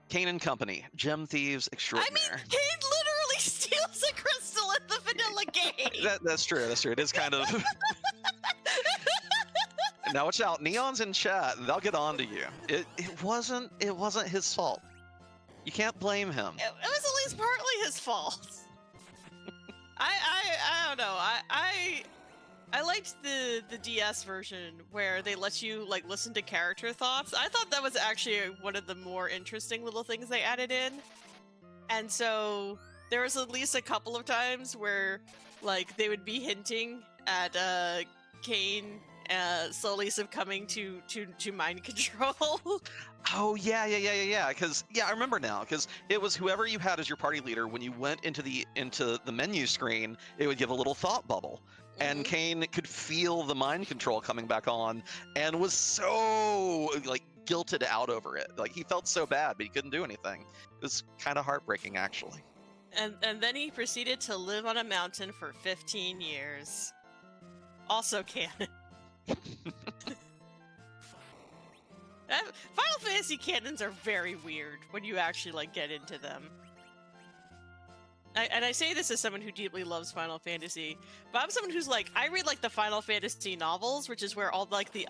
Kane and Company, gem thieves I extraordinaire. mean, Kane literally steals a crystal in the vanilla game. That's true. That's true. It is kind of. Now watch out, Neon's in chat, and they'll get on to you. It wasn't his fault. You can't blame him. It was at least partly his fault. I don't know. I liked the DS version where they let you like listen to character thoughts. I thought that was actually one of the more interesting little things they added in. And so there was at least a couple of times where like they would be hinting at Kane slowly succumbing to mind control. Oh yeah. Because I remember now. Because it was whoever you had as your party leader. When you went into the menu screen, it would give a little thought bubble, and Kane could feel the mind control coming back on, and was so like guilted out over it. Like he felt so bad, but he couldn't do anything. It was kind of heartbreaking, actually. And then he proceeded to live on a mountain for 15 years. Also canon. Final Fantasy canons are very weird when you actually like get into them. And I say this as someone who deeply loves Final Fantasy, but I'm someone who's like, I read like the Final Fantasy novels, which is where all like the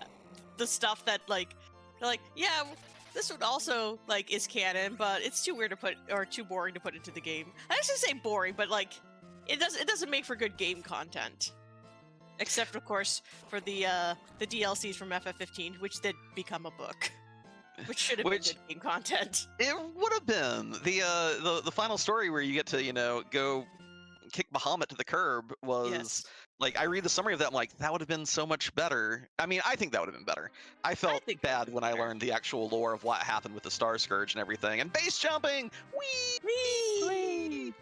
stuff that like they're like, yeah, this one also like is canon, but it's too weird to put or too boring to put into the game. I shouldn't say boring, but like it doesn't make for good game content. Except, of course, for the DLCs from FF15, which did become a book, which should have been good game content. It would have been the final story where you get to go kick Bahamut to the curb was like I read the summary of that. I'm like, that would have been so much better. I mean, I think that would have been better. I felt bad when I learned the actual lore of what happened with the Star Scourge and everything, and base jumping. Whee!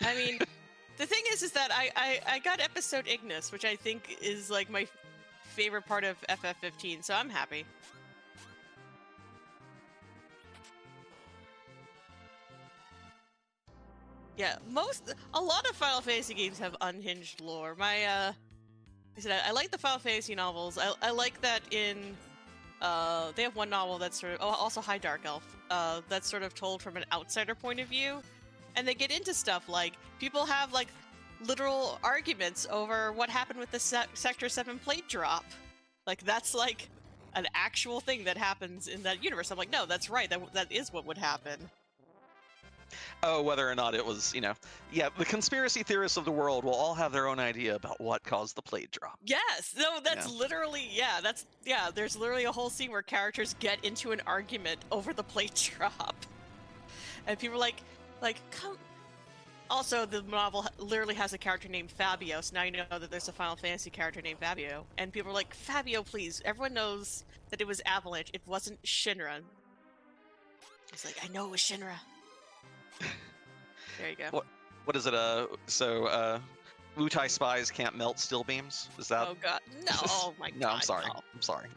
I mean. The thing is that I got episode Ignis, which I think is like my favorite part of FF15, so I'm happy. Yeah, a lot of Final Fantasy games have unhinged lore. I like the Final Fantasy novels. I like that in they have one novel that's sort of also High Dark Elf that's sort of told from an outsider point of view. And they get into stuff like people have like literal arguments over what happened with the Sector 7 plate drop. Like that's like an actual thing that happens in that universe. I'm like, no, that's right. That is what would happen. Oh, whether or not it was, the conspiracy theorists of the world will all have their own idea about what caused the plate drop. Yes, no, that's literally, there's literally a whole scene where characters get into an argument over the plate drop. And people are like, come. Also, the novel literally has a character named Fabio, so now you know that there's a Final Fantasy character named Fabio. And people are like, Fabio, please. Everyone knows that it was Avalanche. It wasn't Shinra. He's like, I know it was Shinra. There you go. What is it? Wutai spies can't melt steel beams? Is that? Oh god, no! Oh my god. No, I'm sorry. No. I'm sorry.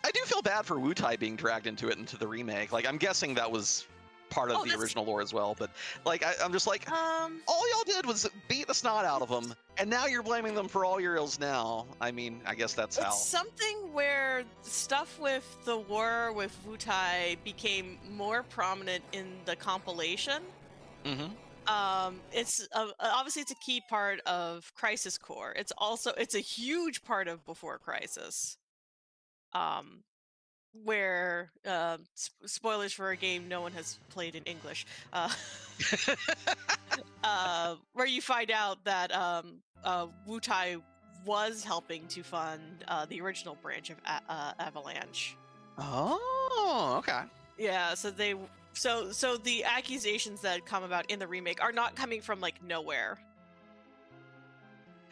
I do feel bad for Wutai being dragged into the remake. Like, I'm guessing that was part of the original lore as well. But like, I'm just like, all y'all did was beat the snot out of them, and now you're blaming them for all your ills now. I mean, I guess that's how. It's something where stuff with the war with Wutai became more prominent in the compilation. Mm-hmm. It's obviously it's a key part of Crisis Core. It's a huge part of Before Crisis. Where spoilers for a game no one has played in English, where you find out that Wutai was helping to fund the original branch of Avalanche. Oh, okay. Yeah, so the accusations that come about in the remake are not coming from like nowhere.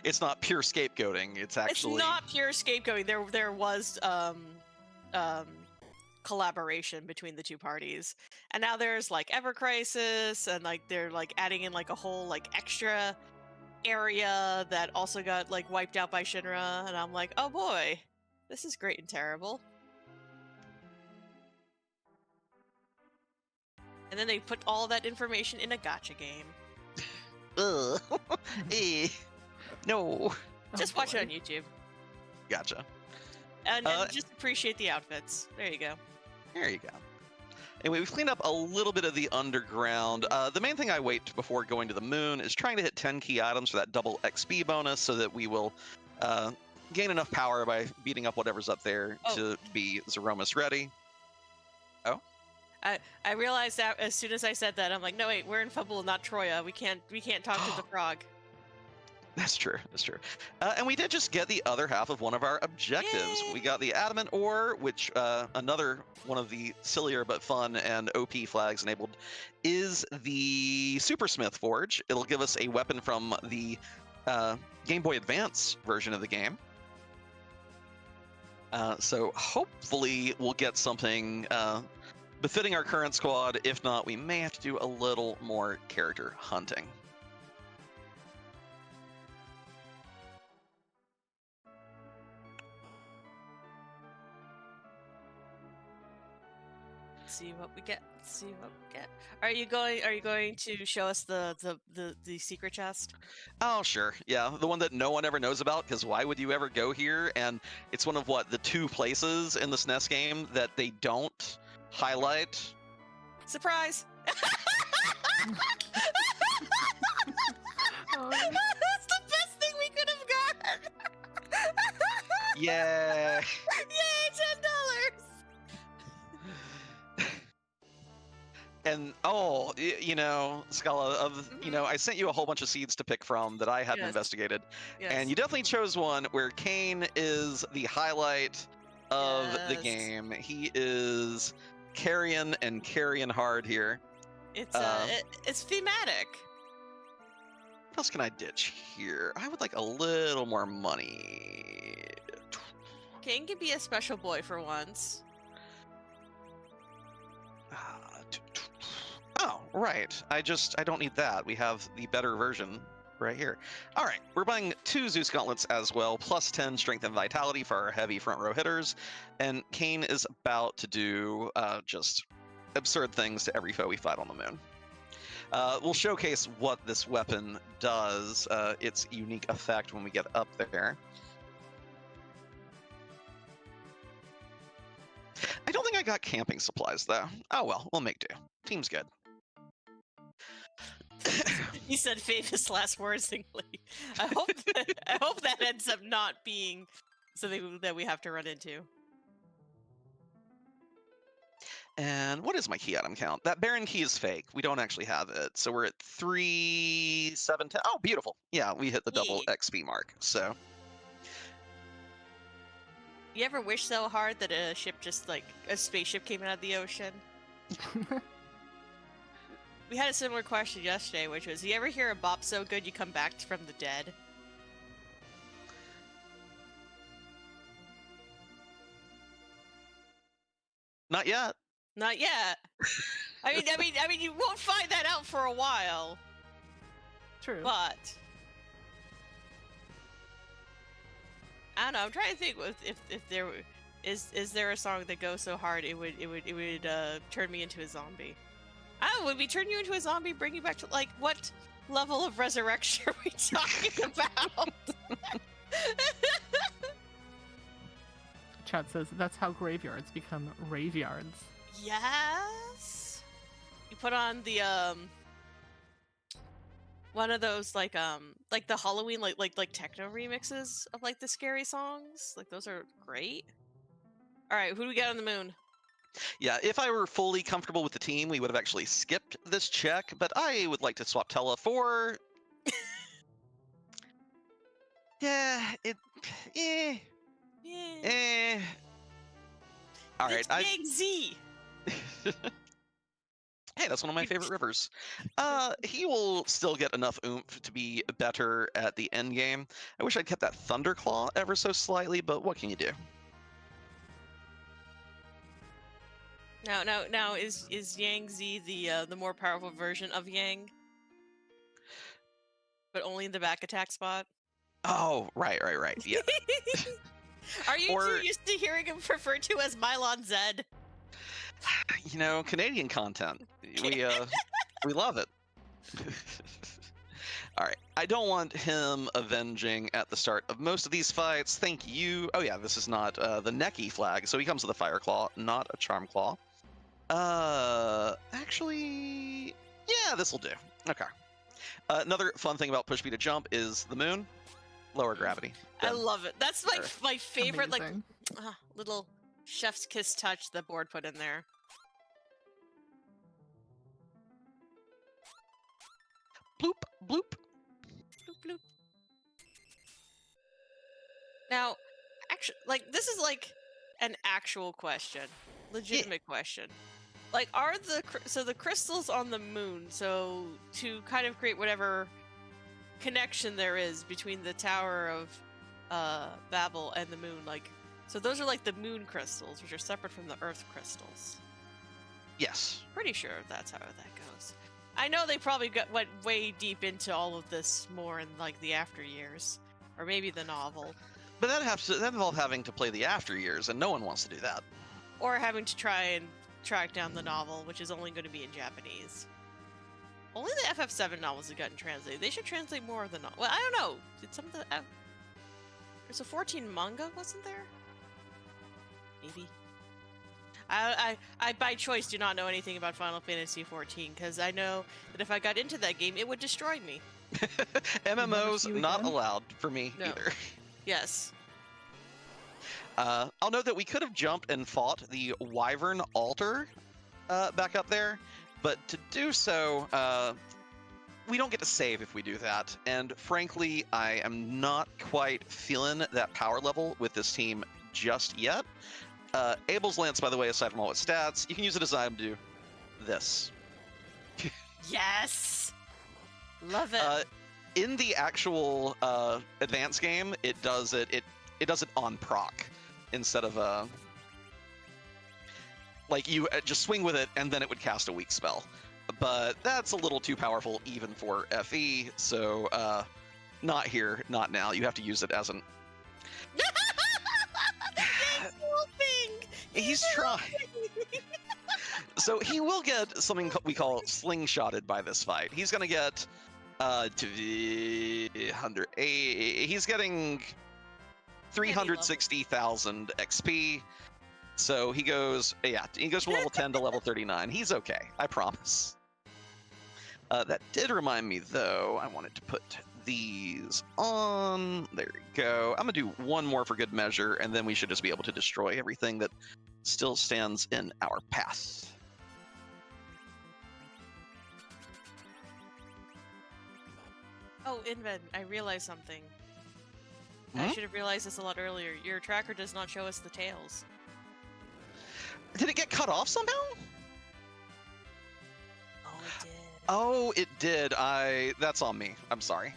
It's not pure scapegoating. It's actually. It's not pure scapegoating. There was collaboration between the two parties, and now there's like Ever Crisis, and like they're like adding in like a whole like extra area that also got like wiped out by Shinra, and I'm like, oh boy, this is great and terrible. And then they put all that information in a gotcha game. Ugh. Eh. No. Just watch it on YouTube. Gotcha. And just appreciate the outfits. There you go. There you go. Anyway, we've cleaned up a little bit of the underground. The main thing I wait before going to the moon is trying to hit 10 key items for that double XP bonus so that we will gain enough power by beating up whatever's up there to be Zeromus ready. Oh? I realized that as soon as I said that, I'm like, no wait, we're in Fumble, not Troya. We can't talk to the frog. That's true. That's true. And we did just get the other half of one of our objectives. Yay! We got the adamant ore, which another one of the sillier but fun and OP flags enabled is the Supersmith Forge. It'll give us a weapon from the Game Boy Advance version of the game. So hopefully we'll get something befitting our current squad. If not, we may have to do a little more character hunting. See what we get. See what we get. Are you going to show us the secret chest? Oh, sure. Yeah, the one that no one ever knows about, because why would you ever go here? And it's one of the 2 places in the SNES game that they don't highlight. Surprise! Oh, That's the best thing we could have gotten. Yeah. Yay, $10. And Schala, I sent you a whole bunch of seeds to pick from that I hadn't Yes. investigated, Yes. and you definitely chose one where Kane is the highlight of the Yes. game. He is carrying hard here. It's thematic. What else can I ditch here? I would like a little more money. Kane can be a special boy for once. Oh, right. I don't need that. We have the better version right here. All right, we're buying 2 Zeus gauntlets as well, plus 10 strength and vitality for our heavy front row hitters. And Kane is about to do just absurd things to every foe we fight on the moon. We'll showcase what this weapon does, its unique effect when we get up there. I don't think I got camping supplies, though. Oh well, we'll make do. Team's good. He said famous last words, Zingley. I hope that ends up not being something that we have to run into. And what is my key item count? That Baron key is fake. We don't actually have it. So we're at 3, 7, 10. Oh, beautiful. Yeah, we hit the double XP mark. So You ever wish so hard that a spaceship came out of the ocean? We had a similar question yesterday, which was, you ever hear a bop so good you come back from the dead? not yet. Not yet. I mean, you won't find that out for a while. true. But I don't know. I'm trying to think if there is there a song that goes so hard it would turn me into a zombie. I don't know, would we turn you into a zombie, bring you back to what level of resurrection are we talking about? Chat says that's how graveyards become raveyards. Yes. You put on the one of those like the Halloween like techno remixes of the scary songs. Those are great. All right, who do we got on the moon? Yeah, if I were fully comfortable with the team, we would have actually skipped this check, but I would like to swap Tella for... yeah, Yeah. All right, Big Z. Hey, that's one of my favorite rivers. He will still get enough oomph to be better at the end game. I wish I'd kept that Thunderclaw ever so slightly, but what can you do? Now is Yang Z the more powerful version of Yang? But only in the back attack spot? Oh, right, yeah. Are you too used to hearing him referred to as Mylon Zed? Canadian content. we love it. All right, I don't want him avenging at the start of most of these fights. Thank you. Oh yeah, this is not the Neki flag, so he comes with a Fire Claw, not a Charm Claw. Actually, yeah, this will do. Okay. Another fun thing about Push B to Jump is the moon, lower gravity. I love it. That's like Earth. my favorite, Amazing. like little chef's kiss touch the board put in there. Bloop, bloop. Bloop, bloop. Now, actually, like this is like an actual question, legitimate question. Like, are the crystals on the moon? So to kind of create whatever connection there is between the Tower of Babel and the moon, like, so those are like the moon crystals, which are separate from the Earth crystals. Yes. Pretty sure that's how that goes. I know they probably went way deep into all of this more in like the after years, or maybe the novel, But that involves having to play the after years, and no one wants to do that. or having to try and track down the novel, which is only going to be in Japanese. Only the FF7 novels have gotten translated. They should translate more of the novel. Well, I don't know. Did some of the there's a 14 manga, wasn't there? Maybe. I by choice do not know anything about Final Fantasy 14 because I know that if I got into that game, it would destroy me. MMOs see you not again? allowed for me No. either. Yes. I'll note that we could have jumped and fought the Wyvern altar back up there, but to do so, we don't get to save if we do that. And frankly, I am not quite feeling that power level with this team just yet. Abel's Lance, by the way, aside from all its stats, you can use it as an item to do this. Yes. Love it. In the actual advanced game, it does it does it on proc instead of like you just swing with it and then it would cast a weak spell. But that's a little too powerful even for FE, so not here, not now. You have to use it as an. He's helping. He's trying. So he will get something we call slingshotted by this fight. He's gonna get to the 100. He's getting 360,000 XP. So he goes, he goes from level 10 to level 39. He's okay, I promise. That did remind me, though, I wanted to put these on. There we go. I'm gonna do one more for good measure, and then we should just be able to destroy everything that still stands in our path. Oh, Inven, I realized something. Hmm? I should have realized this a lot earlier. Your tracker does not show us the tails. Did it get cut off somehow? Oh, it did. Oh, it did. That's on me. I'm sorry.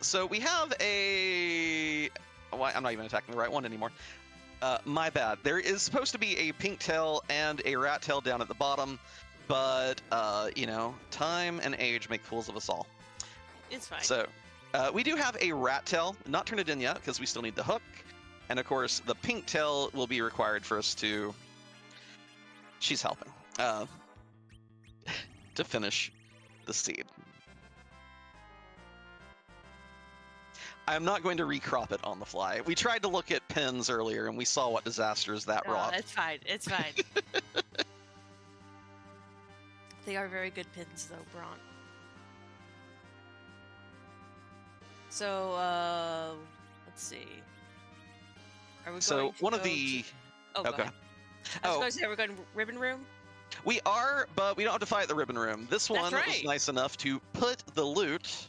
So we have a. Oh, I'm not even attacking the right one anymore. My bad. There is supposed to be a pink tail and a rat tail down at the bottom, but time and age make fools of us all. It's fine. So we do have a rat tail. Not turned it in yet because we still need the hook, and of course the pink tail will be required for us to. She's helping to finish the seed. I'm not going to recrop it on the fly. We tried to look at pins earlier, and we saw what disasters that No, wrought. it's fine. It's fine. They are very good pins, though, Braun. So, let's see. Are we So going to one of go the. to... Oh, go Okay. ahead. I was going to say, we're going to Ribbon Room? We are, but we don't have to fight the ribbon room. This That's one right. was nice enough to put the loot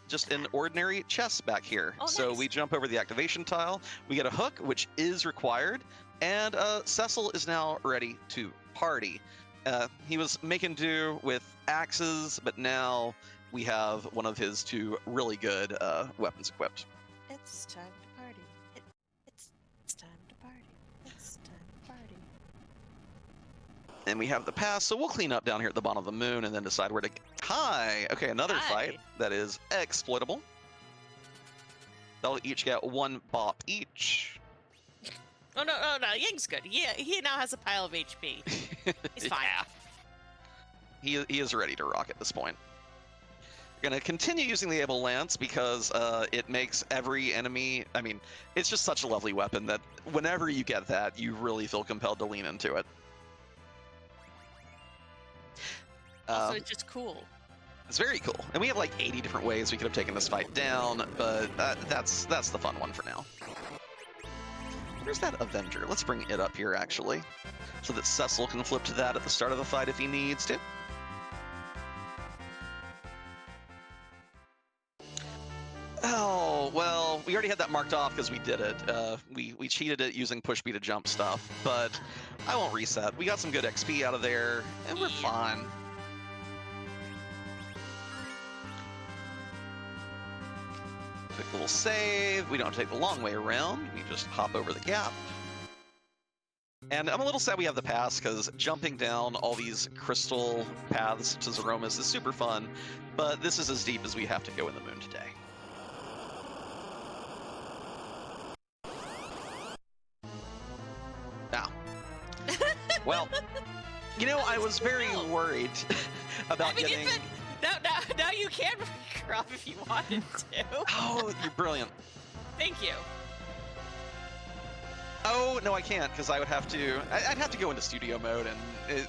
just in ordinary chests back here. Oh, So nice. we jump over the activation tile. We get a hook, which is required, and Cecil is now ready to party. He was making do with axes, but now we have one of his two really good weapons equipped. It's time to party. It's time to party. It's time to party. And we have the pass, so we'll clean up down here at the bottom of the moon and then decide where to. Hi! Okay, another Hi. fight that is exploitable. They'll each get one bop each. Oh, no, Ying's good. Yeah, he now has a pile of HP. He's fine. Yeah. he is ready to rock at this point. Gonna continue using the Able Lance because it makes every enemy, I mean, it's just such a lovely weapon that whenever you get that, you really feel compelled to lean into it. Also, it's just cool. It's very cool. And we have like 80 different ways we could have taken this fight down, but that's the fun one for now. Where's that Avenger? Let's bring it up here, actually, so that Cecil can flip to that at the start of the fight if he needs to. Oh, well, we already had that marked off because we did it. We cheated it using push B to jump stuff, but I won't reset. We got some good XP out of there, and we're fine. Quick little save. We don't take the long way around. We just hop over the gap. And I'm a little sad we have the pass, because jumping down all these crystal paths to Zeromus is super fun, but this is as deep as we have to go in the moon today. Now, well, you know, I was very worried about getting... Now you can recrop if you wanted to. Oh, you're brilliant. Thank you. Oh, no, I can't, because I would have to... I'd have to go into studio mode, and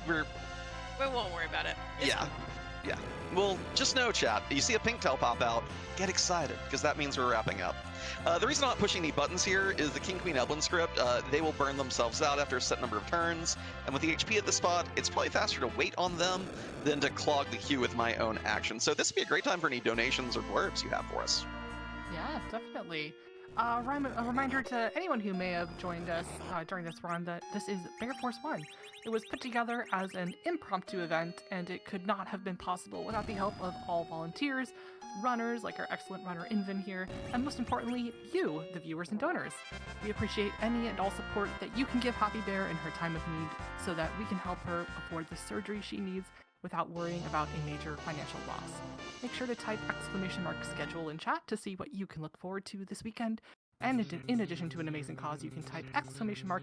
We won't worry about it. Yeah. Well, just know, chat, you see a pink tail pop out, get excited, because that means we're wrapping up. The reason I'm not pushing the buttons here is the King Queen Eblin script. They will burn themselves out after a set number of turns, and with the HP at this spot, it's probably faster to wait on them than to clog the queue with my own action. So this would be a great time for any donations or blurbs you have for us. Yeah, definitely. A reminder to anyone who may have joined us during this run that this is Bear Force 1. It was put together as an impromptu event, and it could not have been possible without the help of all volunteers, runners like our excellent runner Inven here, and most importantly, you, the viewers and donors. We appreciate any and all support that you can give Happy Bear in her time of need so that we can help her afford the surgery she needs without worrying about a major financial loss. Make sure to type !schedule in chat to see what you can look forward to this weekend. And in addition to an amazing cause, you can type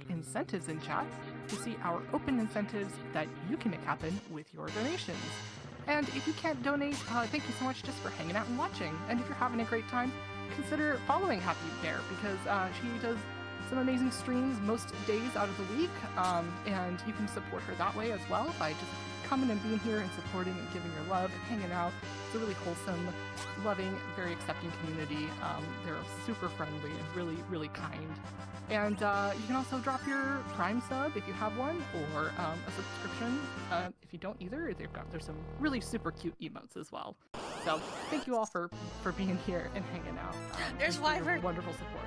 !incentives in chat to see our open incentives that you can make happen with your donations. And if you can't donate, thank you so much just for hanging out and watching. And if you're having a great time, consider following Happy Bear, because she does some amazing streams most days out of the week, and you can support her that way as well by just coming and being here and supporting and giving your love and hanging out. It's a really wholesome, loving, very accepting community. They're super friendly and really, really kind. And you can also drop your Prime sub if you have one, or a subscription if you don't either. There's some really super cute emotes as well. So thank you all for being here and hanging out. There's Wyvern. Wonderful support.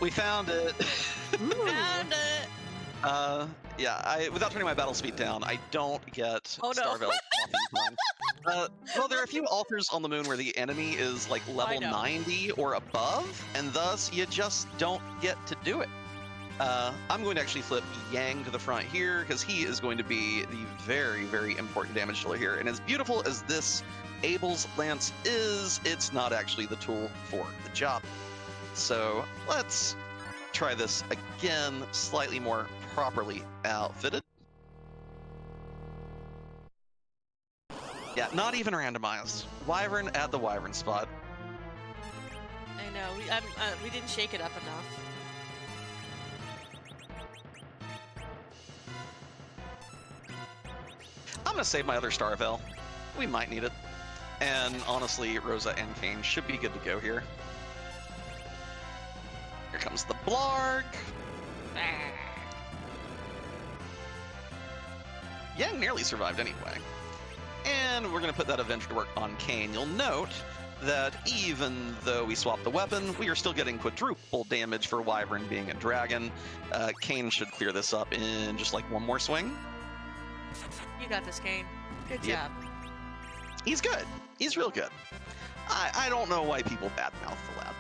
We found it. Found it. Yeah, without turning my battle speed down, I don't get Starvale often. Well, there are a few altars on the moon where the enemy is like level 90 or above, and thus you just don't get to do it. I'm going to actually flip Yang to the front here, because he is going to be the very, very important damage dealer here. And as beautiful as this Abel's Lance is, it's not actually the tool for the job. So let's try this again, slightly more properly outfitted. Yeah, not even randomized. Wyvern at the Wyvern spot. I know, we didn't shake it up enough. I'm gonna save my other Starvale. We might need it. And honestly, Rosa and Kane should be good to go here. Here comes the Blarg. Yang nearly survived anyway. And we're going to put that Avenger to work on Kane. You'll note that even though we swapped the weapon, we are still getting quadruple damage for Wyvern being a dragon. Kane should clear this up in just like one more swing. You got this, Kane. Good job. He's good. He's real good. I don't know why people badmouth the lad.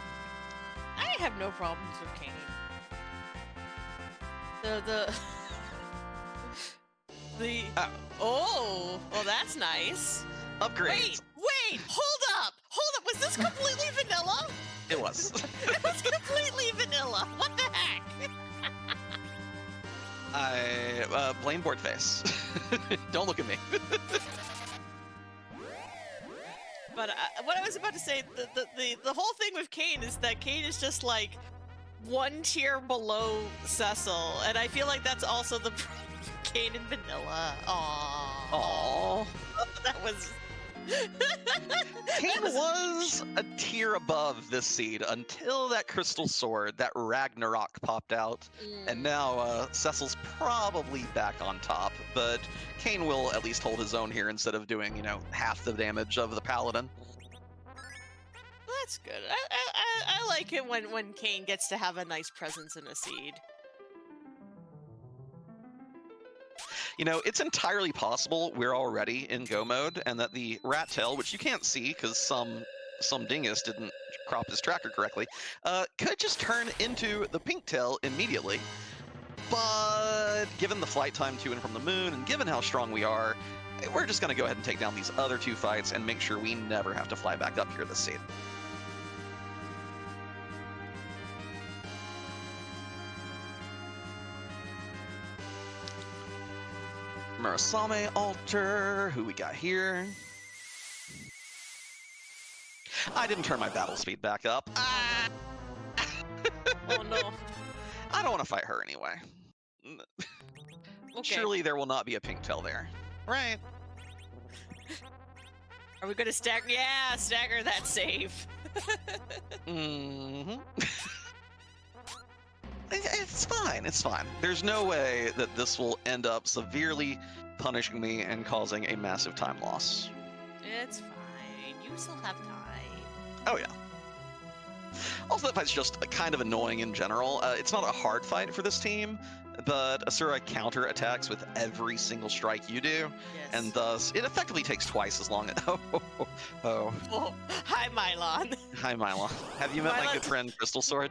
I have no problems with Kane. Oh, well, that's nice. Upgrades. Wait, hold up. Was this completely vanilla? It was. It was completely vanilla. What the heck? I blame board face. Don't look at me. But what I was about to say, the whole thing with Kane is that Kane is just like one tier below Cecil, and I feel like that's also the Kane and Vanilla. Aww. That was. Kane was a tier above this seed until that crystal sword, that Ragnarok popped out, and now Cecil's probably back on top, but Kane will at least hold his own here instead of doing, half the damage of the Paladin. That's good. I like it when Kane gets to have a nice presence in a seed. It's entirely possible we're already in go mode, and that the rat tail, which you can't see because some dingus didn't crop his tracker correctly, could just turn into the pink tail immediately. But given the flight time to and from the moon, and given how strong we are, we're just going to go ahead and take down these other two fights and make sure we never have to fly back up here this seed. Murasame altar, who we got here? I didn't turn my battle speed back up. Ah! Oh no. I don't want to fight her anyway. Okay. Surely there will not be a pink tail there. Right. Are we gonna stagger? Yeah, stagger that save. Mm-hmm. It's fine, it's fine. There's no way that this will end up severely punishing me and causing a massive time loss. It's fine. You still have time. Oh yeah. Also, that fight's just kind of annoying in general. It's not a hard fight for this team, but Asura counter-attacks with every single strike you do, Yes. and thus it effectively takes twice as long. Oh. Hi, Mylon. Hi, Mylon. Have you met my good friend Crystal Sword?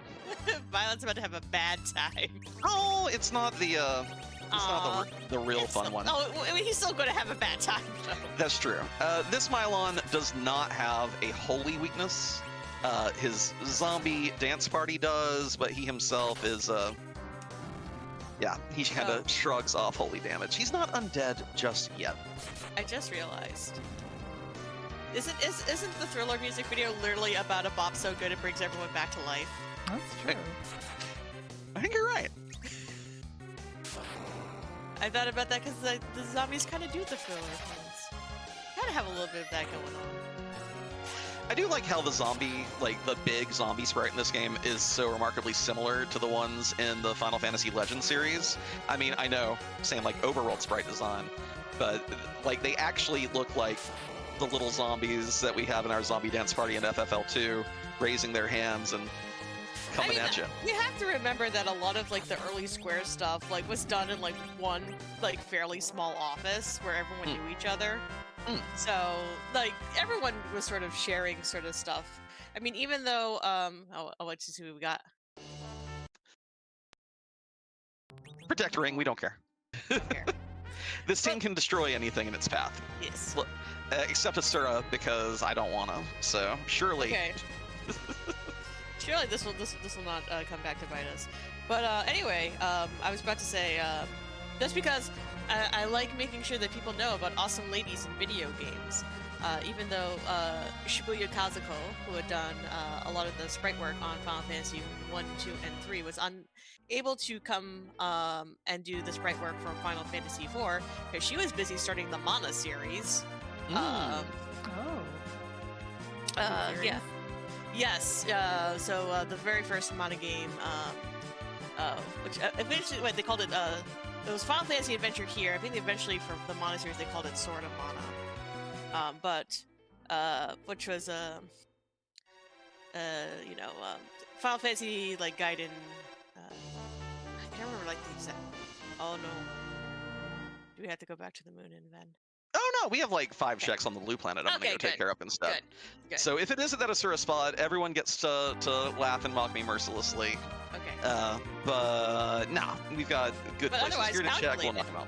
Mylon's about to have a bad time. Oh, it's not the the real fun one. Oh, I mean, he's still going to have a bad time, though. That's true. This Mylon does not have a holy weakness. His zombie dance party does, but he himself is, yeah, he kind of shrugs off holy damage. He's not undead just yet. I just realized. Isn't the Thriller music video literally about a bop so good it brings everyone back to life? That's true. I think you're right. I thought about that because the zombies kind of do the Thriller things. Kind of have a little bit of that going on. I do like how the zombie, the big zombie sprite in this game is so remarkably similar to the ones in the Final Fantasy Legends series. I mean, I know, same overworld sprite design, but they actually look like the little zombies that we have in our zombie dance party in FFL2, raising their hands and coming at you. You have to remember that a lot of the early Square stuff was done in one fairly small office where everyone knew each other. So everyone was sort of sharing sort of stuff. I mean, even though I'll let you see what we got. Protect ring, we don't care. Don't care. This team can destroy anything in its path. Yes. Look, except Asura, because I don't want to. So surely. Okay. Surely this will not come back to bite us. But anyway, I was about to say, just because I like making sure that people know about awesome ladies in video games. Even though Shibuya Kazuko, who had done a lot of the sprite work on Final Fantasy 1, 2, and 3, was unable to come and do the sprite work for Final Fantasy 4 because she was busy starting the Mana series. Yeah. Yes. So the very first Mana game, which eventually they called it. It was Final Fantasy Adventure here. I think eventually for the Mana series they called it Sword of Mana. Which was Final Fantasy Gaiden. I can't remember the exact. Oh no. Do we have to go back to the moon, Inven? Oh no, we have 5 checks on the blue planet. I'm gonna go take care of instead. Good. So if it isn't that Asura spot, everyone gets to laugh and mock me mercilessly. Okay. But nah, we've got good places here to check. We'll knock them out.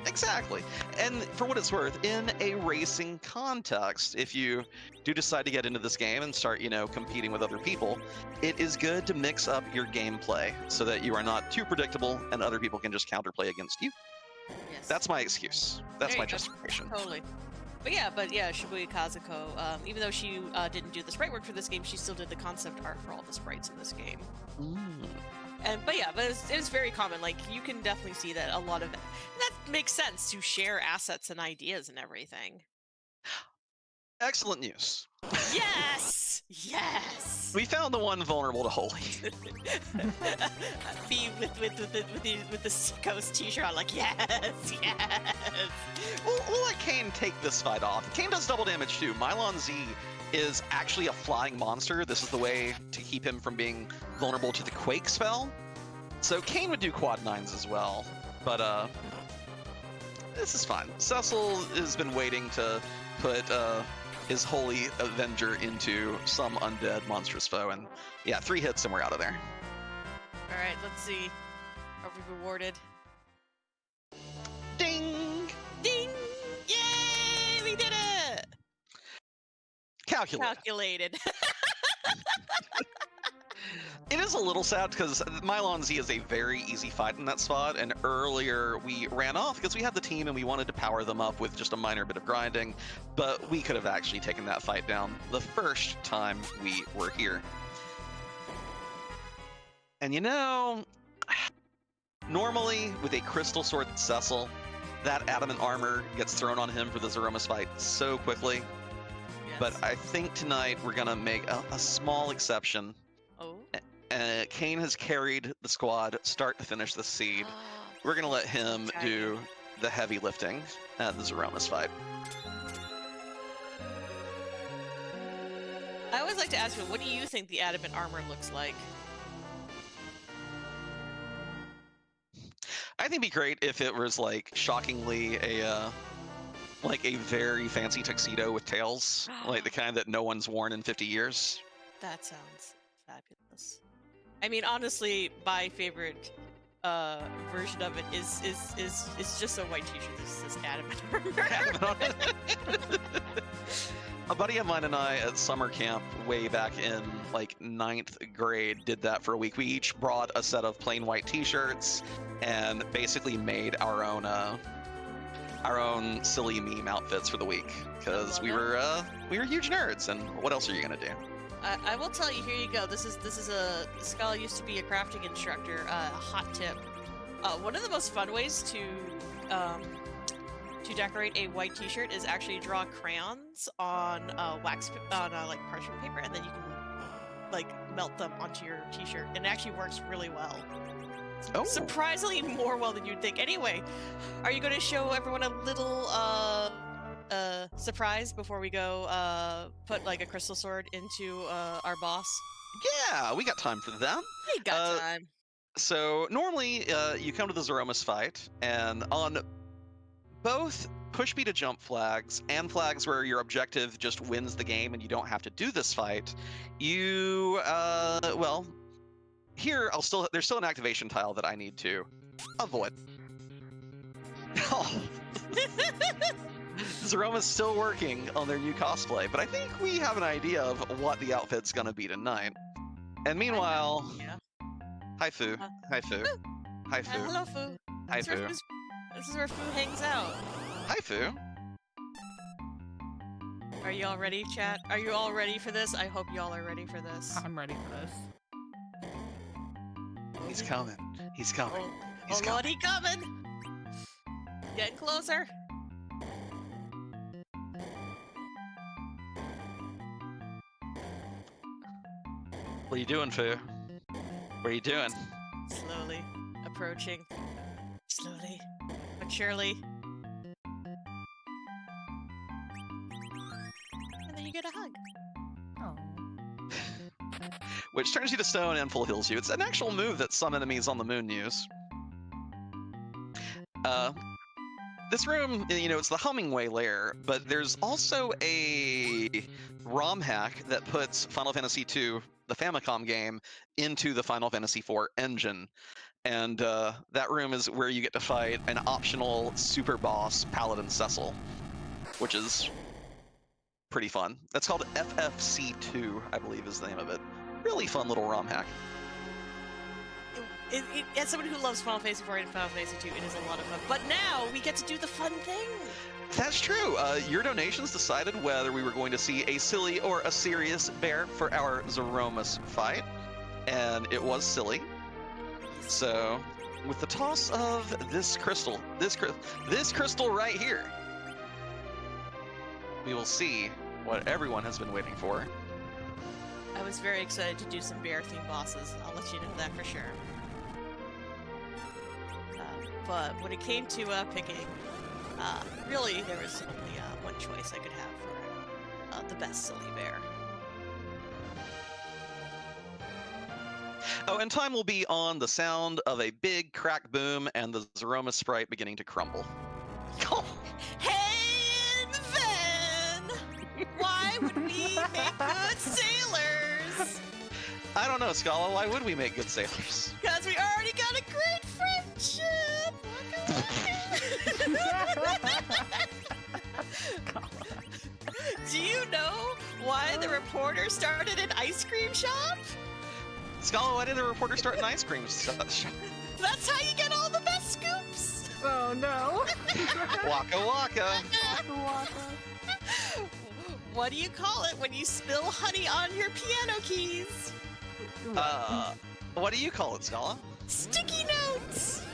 Exactly. And for what it's worth, in a racing context, if you do decide to get into this game and start, competing with other people, it is good to mix up your gameplay so that you are not too predictable and other people can just counterplay against you. Yes. That's my excuse. That's my justification. Totally. but yeah, Shibuya Kazuko, even though she didn't do the sprite work for this game, she still did the concept art for all the sprites in this game. But it was very common. Like, you can definitely see that a lot of that makes sense to share assets and ideas and everything. Excellent news. Yes! Yes! We found the one vulnerable to Holy. Be with the Sickos t-shirt on, like, yes, yes. We'll let Kane take this fight off. Kane does double damage too. Mylon Z is actually a flying monster. This is the way to keep him from being vulnerable to the Quake spell. So Kane would do quad 9s as well. But this is fine. Cecil has been waiting to put his Holy Avenger into some undead monstrous foe, and yeah, 3 hits and we're out of there. All right, let's see. Are we rewarded? Ding! Ding! Yay! We did it! Calculated. It is a little sad because Mylon Z is a very easy fight in that spot, and earlier we ran off because we had the team and we wanted to power them up with just a minor bit of grinding, but we could have actually taken that fight down the first time we were here. And you know, normally with a Crystal Sword Cecil, that adamant armor gets thrown on him for the Zeromus fight so quickly, but I think tonight we're gonna make a small exception. Oh. Kane has carried the squad start to finish the seed. We're going to let him do the heavy lifting at the Zeromus fight. I always like to ask you, what do you think the adamant armor looks like? I think it'd be great if it was like shockingly a very fancy tuxedo with tails, like the kind that no one's worn in 50 years. That sounds fabulous. I mean, honestly, my favorite version of it is just a white t-shirt that says adamant armor. A buddy of mine and I at summer camp way back in like 9th grade did that for a week. We each brought a set of plain white t-shirts and basically made our own silly meme outfits for the week because we were huge nerds. And what else are you gonna do? I will tell you, here you go. This is Schala used to be a crafting instructor. Hot tip. One of the most fun ways to decorate a white t-shirt is actually draw crayons on like parchment paper, and then you can like melt them onto your t-shirt, and it actually works really well. Oh. Surprisingly more well than you'd think. Anyway, are you going to show everyone a little surprise before we go put like a crystal sword into our boss? Yeah, we got time for that. We got time. So normally you come to the Zeromus fight, and on both push B to jump flags and flags where your objective just wins the game and you don't have to do this fight, you here there's still an activation tile that I need to avoid. Oh. Zeroma's still working on their new cosplay, but I think we have an idea of what the outfit's gonna be tonight. And meanwhile, hi Fu. Hi Fu. Hi Fu. Hello Fu. Hi Fu. This is where Fu hangs out. Hi Fu. Are you all ready, chat? Are you all ready for this? I hope you all are ready for this. I'm ready for this. He's coming. He's coming. He's coming. Lord, he coming. Getting closer. What are you doing, Fu? What are you doing? Slowly approaching. Slowly but surely. And then you get a hug. Oh. Which turns you to stone and full heals you. It's an actual move that some enemies on the moon use. This room, it's the Hummingway lair, but there's also a ROM hack that puts Final Fantasy II, the Famicom game, into the Final Fantasy IV engine. And that room is where you get to fight an optional super boss, Paladin Cecil, which is pretty fun. That's called FFC2, I believe is the name of it. Really fun little ROM hack. as someone who loves Final Fantasy 4 and Final Fantasy 2, it is a lot of fun. But now we get to do the fun thing. That's true. Your donations decided whether we were going to see a silly or a serious bear for our Zeromus fight, and it was silly. So, with the toss of this crystal right here, we will see what everyone has been waiting for. I was very excited to do some bear-themed bosses. I'll let you know that for sure. But when it came to picking, really there was only one choice I could have for the best silly bear. Oh, and time will be on the sound of a big crack boom and the Zeroma sprite beginning to crumble. Hey, Inven! Why would we make good sailors? I don't know, Schala, why would we make good sailors? Because we already got a great friendship! Do you know why the reporter started an ice cream shop? Schala, why did the reporter start an ice cream shop? That's how you get all the best scoops! Oh no. Waka waka. What do you call it when you spill honey on your piano keys? What do you call it, Schala? Sticky notes!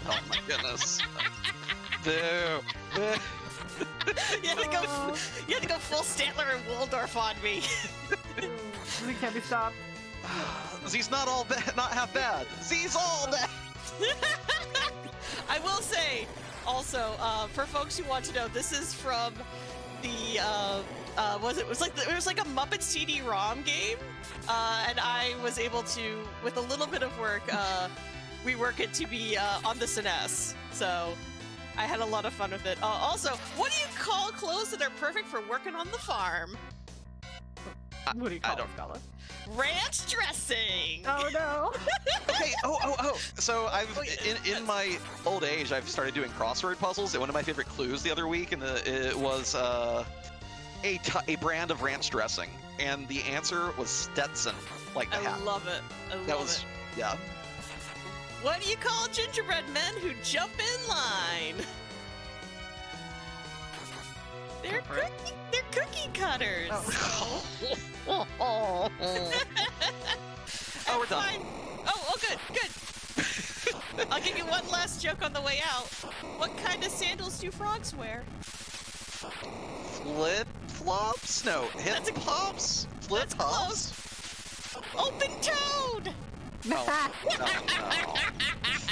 Oh my goodness. Boo. You had to go full Stantler and Waldorf on me. We can't be stopped. Z's not all bad, not half bad. Z's all bad. I will say, also, for folks who want to know, this is from the it was like a Muppet CD-ROM game, and I was able to, with a little bit of work, rework it to be on the SNES. So I had a lot of fun with it. Also, what do you call clothes that are perfect for working on the farm? What do you call it, Schala? Ranch dressing. Oh no. Okay. So in my old age, I've started doing crossword puzzles, and one of my favorite clues the other week, and it was a brand of ranch dressing, and the answer was Stetson, like the hat. I love it. Yeah. What do you call gingerbread men who jump in line? They're cookie cutters. Oh, Oh, we're done. fine. Oh, good. I'll give you one last joke on the way out. What kind of sandals do frogs wear? Flip flops? No, hip That's a- hops. Flip that's hops. Open-toed. No.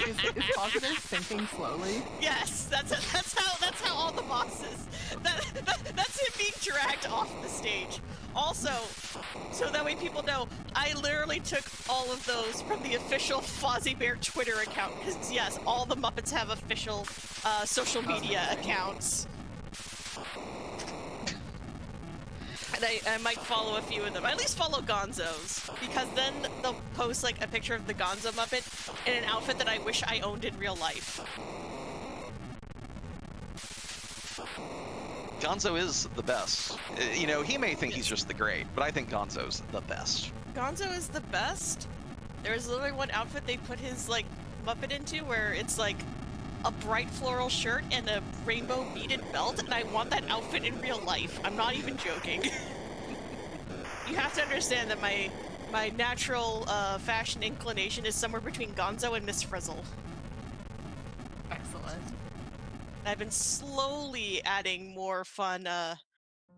Is positive sinking slowly? Yes, that's how all the bosses. That's him being dragged off the stage. Also, so that way people know, I literally took all of those from the official Fozzie Bear Twitter account, because yes, all the Muppets have official social media accounts. And I might follow a few of them. I at least follow Gonzo's, because then they'll post like a picture of the Gonzo Muppet in an outfit that I wish I owned in real life. Gonzo is the best. You know, he may think he's just the great, but I think Gonzo's the best. Gonzo is the best. There was literally one outfit they put his like Muppet into where it's like a bright floral shirt and a rainbow beaded belt, and I want that outfit in real life. I'm not even joking. You have to understand that my natural fashion inclination is somewhere between Gonzo and Miss Frizzle. Excellent. I've been slowly adding more fun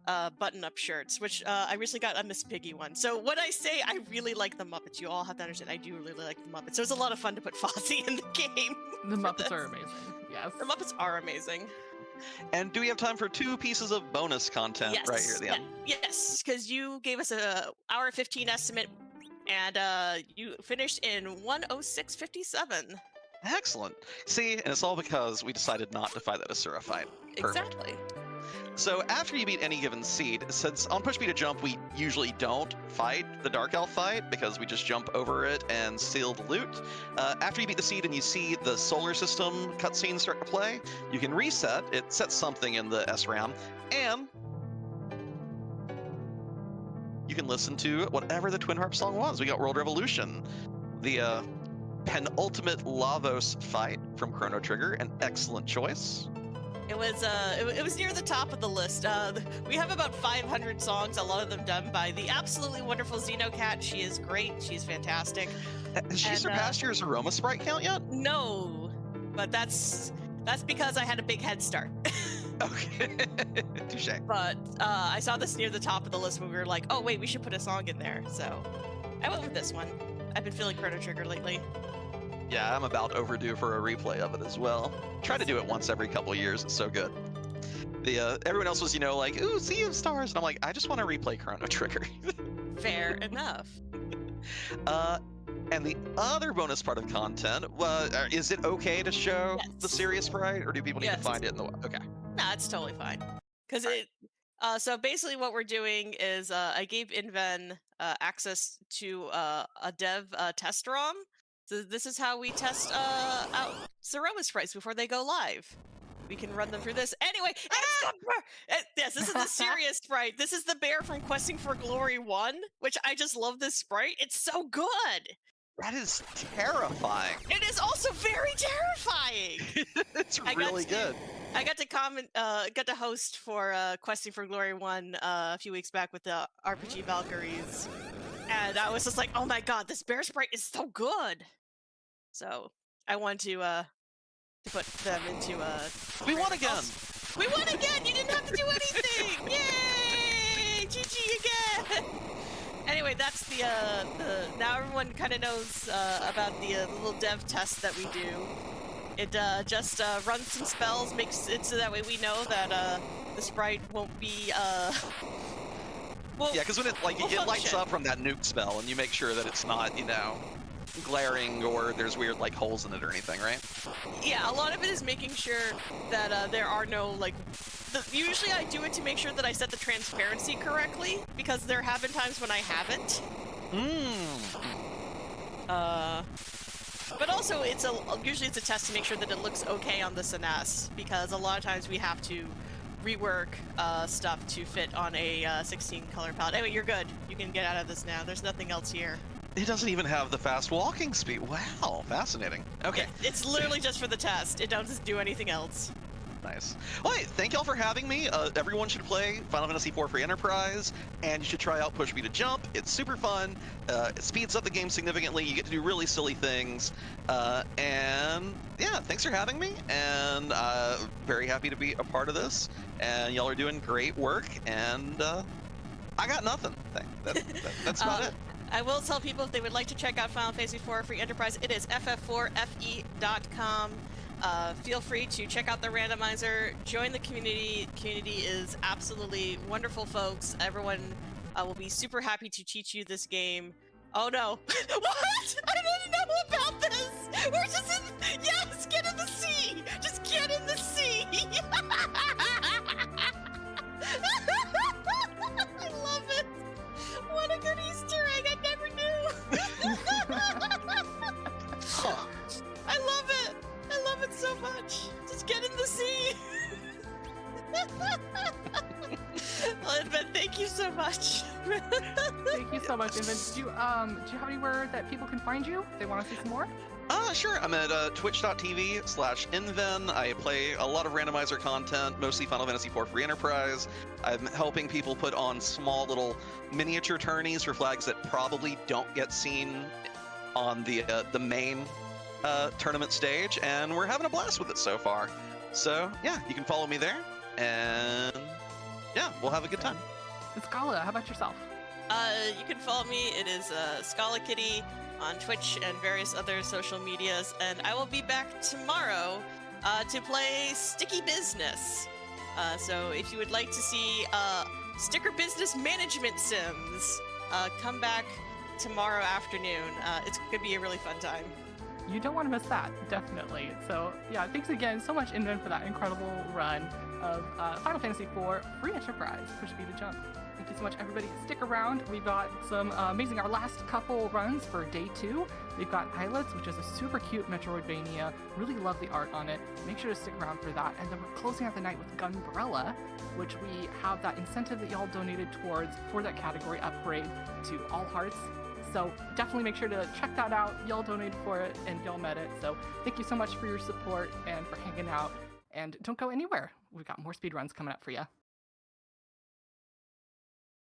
button-up shirts, which I recently got a Miss Piggy one. So when I say I really like the Muppets, you all have to understand I do really like the Muppets. So it's a lot of fun to put Fozzie in the game. The Muppets are amazing. Yes. The Muppets are amazing. And do we have time for 2 pieces of bonus content right here at the end? Yes, because you gave us a hour 15 estimate, and you finished in 1:06:57. Excellent. See, and it's all because we decided not to fight that Asura fight. Perfect. Exactly. So after you beat any given seed, since on Push B to Jump we usually don't fight the Dark Elf fight because we just jump over it and steal the loot, after you beat the seed and you see the solar system cutscene start to play, you can reset. It sets something in the SRAM, and you can listen to whatever the Twin Harp song was. We got World Revolution, the Penultimate Lavos Fight from Chrono Trigger, an excellent choice. It was near the top of the list. We have about 500 songs, a lot of them done by the absolutely wonderful Xenocat. She is great. She's fantastic. Has she surpassed your Aroma sprite count yet? No, but that's because I had a big head start. Okay, touche. But I saw this near the top of the list when we were like, oh wait, we should put a song in there. So I went with this one. I've been feeling Chrono Trigger lately. Yeah, I'm about overdue for a replay of it as well. Try to do it once every couple years. It's so good. Everyone else was, like, ooh, Sea of Stars, and I'm like, I just want to replay Chrono Trigger. Fair enough. And the other bonus part of content, is it okay to show the Serious Sprite, or do people need to find it in the? Okay. Nah, it's totally fine. Because so basically what we're doing is I gave Inven access to a dev test ROM. So this is how we test out Aroma sprites before they go live. We can run them through this. Anyway, yes, this is the serious sprite. This is the bear from Questing for Glory 1, which I just love this sprite. It's so good. That is terrifying. It is also very terrifying. It's really good. I got to host for Questing for Glory 1 a few weeks back with the RPG Valkyries. And I was just like, oh my god, this bear sprite is so good. So I want to put them into We won again! We won again! You didn't have to do anything! Yay! GG again! Anyway, that's the now everyone kind of knows about the little dev test that we do. It just runs some spells, makes it so that way we know that the sprite won't be yeah, because when it lights up from that nuke spell, and you make sure that it's not, glaring or there's weird holes in it or anything, right? Yeah, a lot of it is making sure that there are no usually I do it to make sure that I set the transparency correctly, because there have been times when I haven't. But also usually it's a test to make sure that it looks okay on the SNS, because a lot of times we have to rework stuff to fit on a 16 color palette. Anyway, you're good. You can get out of this now. There's nothing else here. It doesn't even have the fast walking speed. Wow, fascinating. Okay. It's literally just for the test. It doesn't do anything else. Nice. Well, hey, thank y'all for having me. Everyone should play Final Fantasy IV Free Enterprise, and you should try out Push Me to Jump. It's super fun. It speeds up the game significantly. You get to do really silly things. And yeah, thanks for having me, and very happy to be a part of this. And y'all are doing great work, and I got nothing. That's about it. I will tell people if they would like to check out Final Fantasy IV Free Enterprise, it is ff4fe.com. Feel free to check out the randomizer, join the community. Community is absolutely wonderful folks. Everyone will be super happy to teach you this game. Oh no. What? I didn't know about this! We're just in... Yes! Get in the sea! Just get in the sea! I love it! What a good Easter egg! I never knew! I love it! I love it so much! Just get in the sea! Well, Inven, thank you so much. Thank you so much, Inven. Do you have anywhere that people can find you if they want to see some more? Sure. I'm at twitch.tv/Inven. I play a lot of randomizer content, mostly Final Fantasy IV Free Enterprise. I'm helping people put on small little miniature tourneys for flags that probably don't get seen on the main tournament stage, and we're having a blast with it so far. So yeah, you can follow me there, and yeah, we'll have a good time. Schala, how about yourself? You can follow me. It is SchalaKitty on Twitch and various other social medias, and I will be back tomorrow to play Sticky Business. So if you would like to see sticker business management sims, come back tomorrow afternoon. It's gonna be a really fun time. You don't want to miss that, definitely. So yeah, thanks again so much, Inven, for that incredible run of Final Fantasy IV Free Enterprise. Push Me to Jump. Thank you so much, everybody. Stick around. We've got some amazing, our last couple runs for day 2. We've got Islets, which is a super cute Metroidvania. Really love the art on it. Make sure to stick around for that. And then we're closing out the night with Gunbrella, which we have that incentive that y'all donated towards for that category upgrade to All Hearts So definitely make sure to check that out. Y'all donated for it and y'all met it. So thank you so much for your support and for hanging out. And don't go anywhere. We've got more speedruns coming up for you.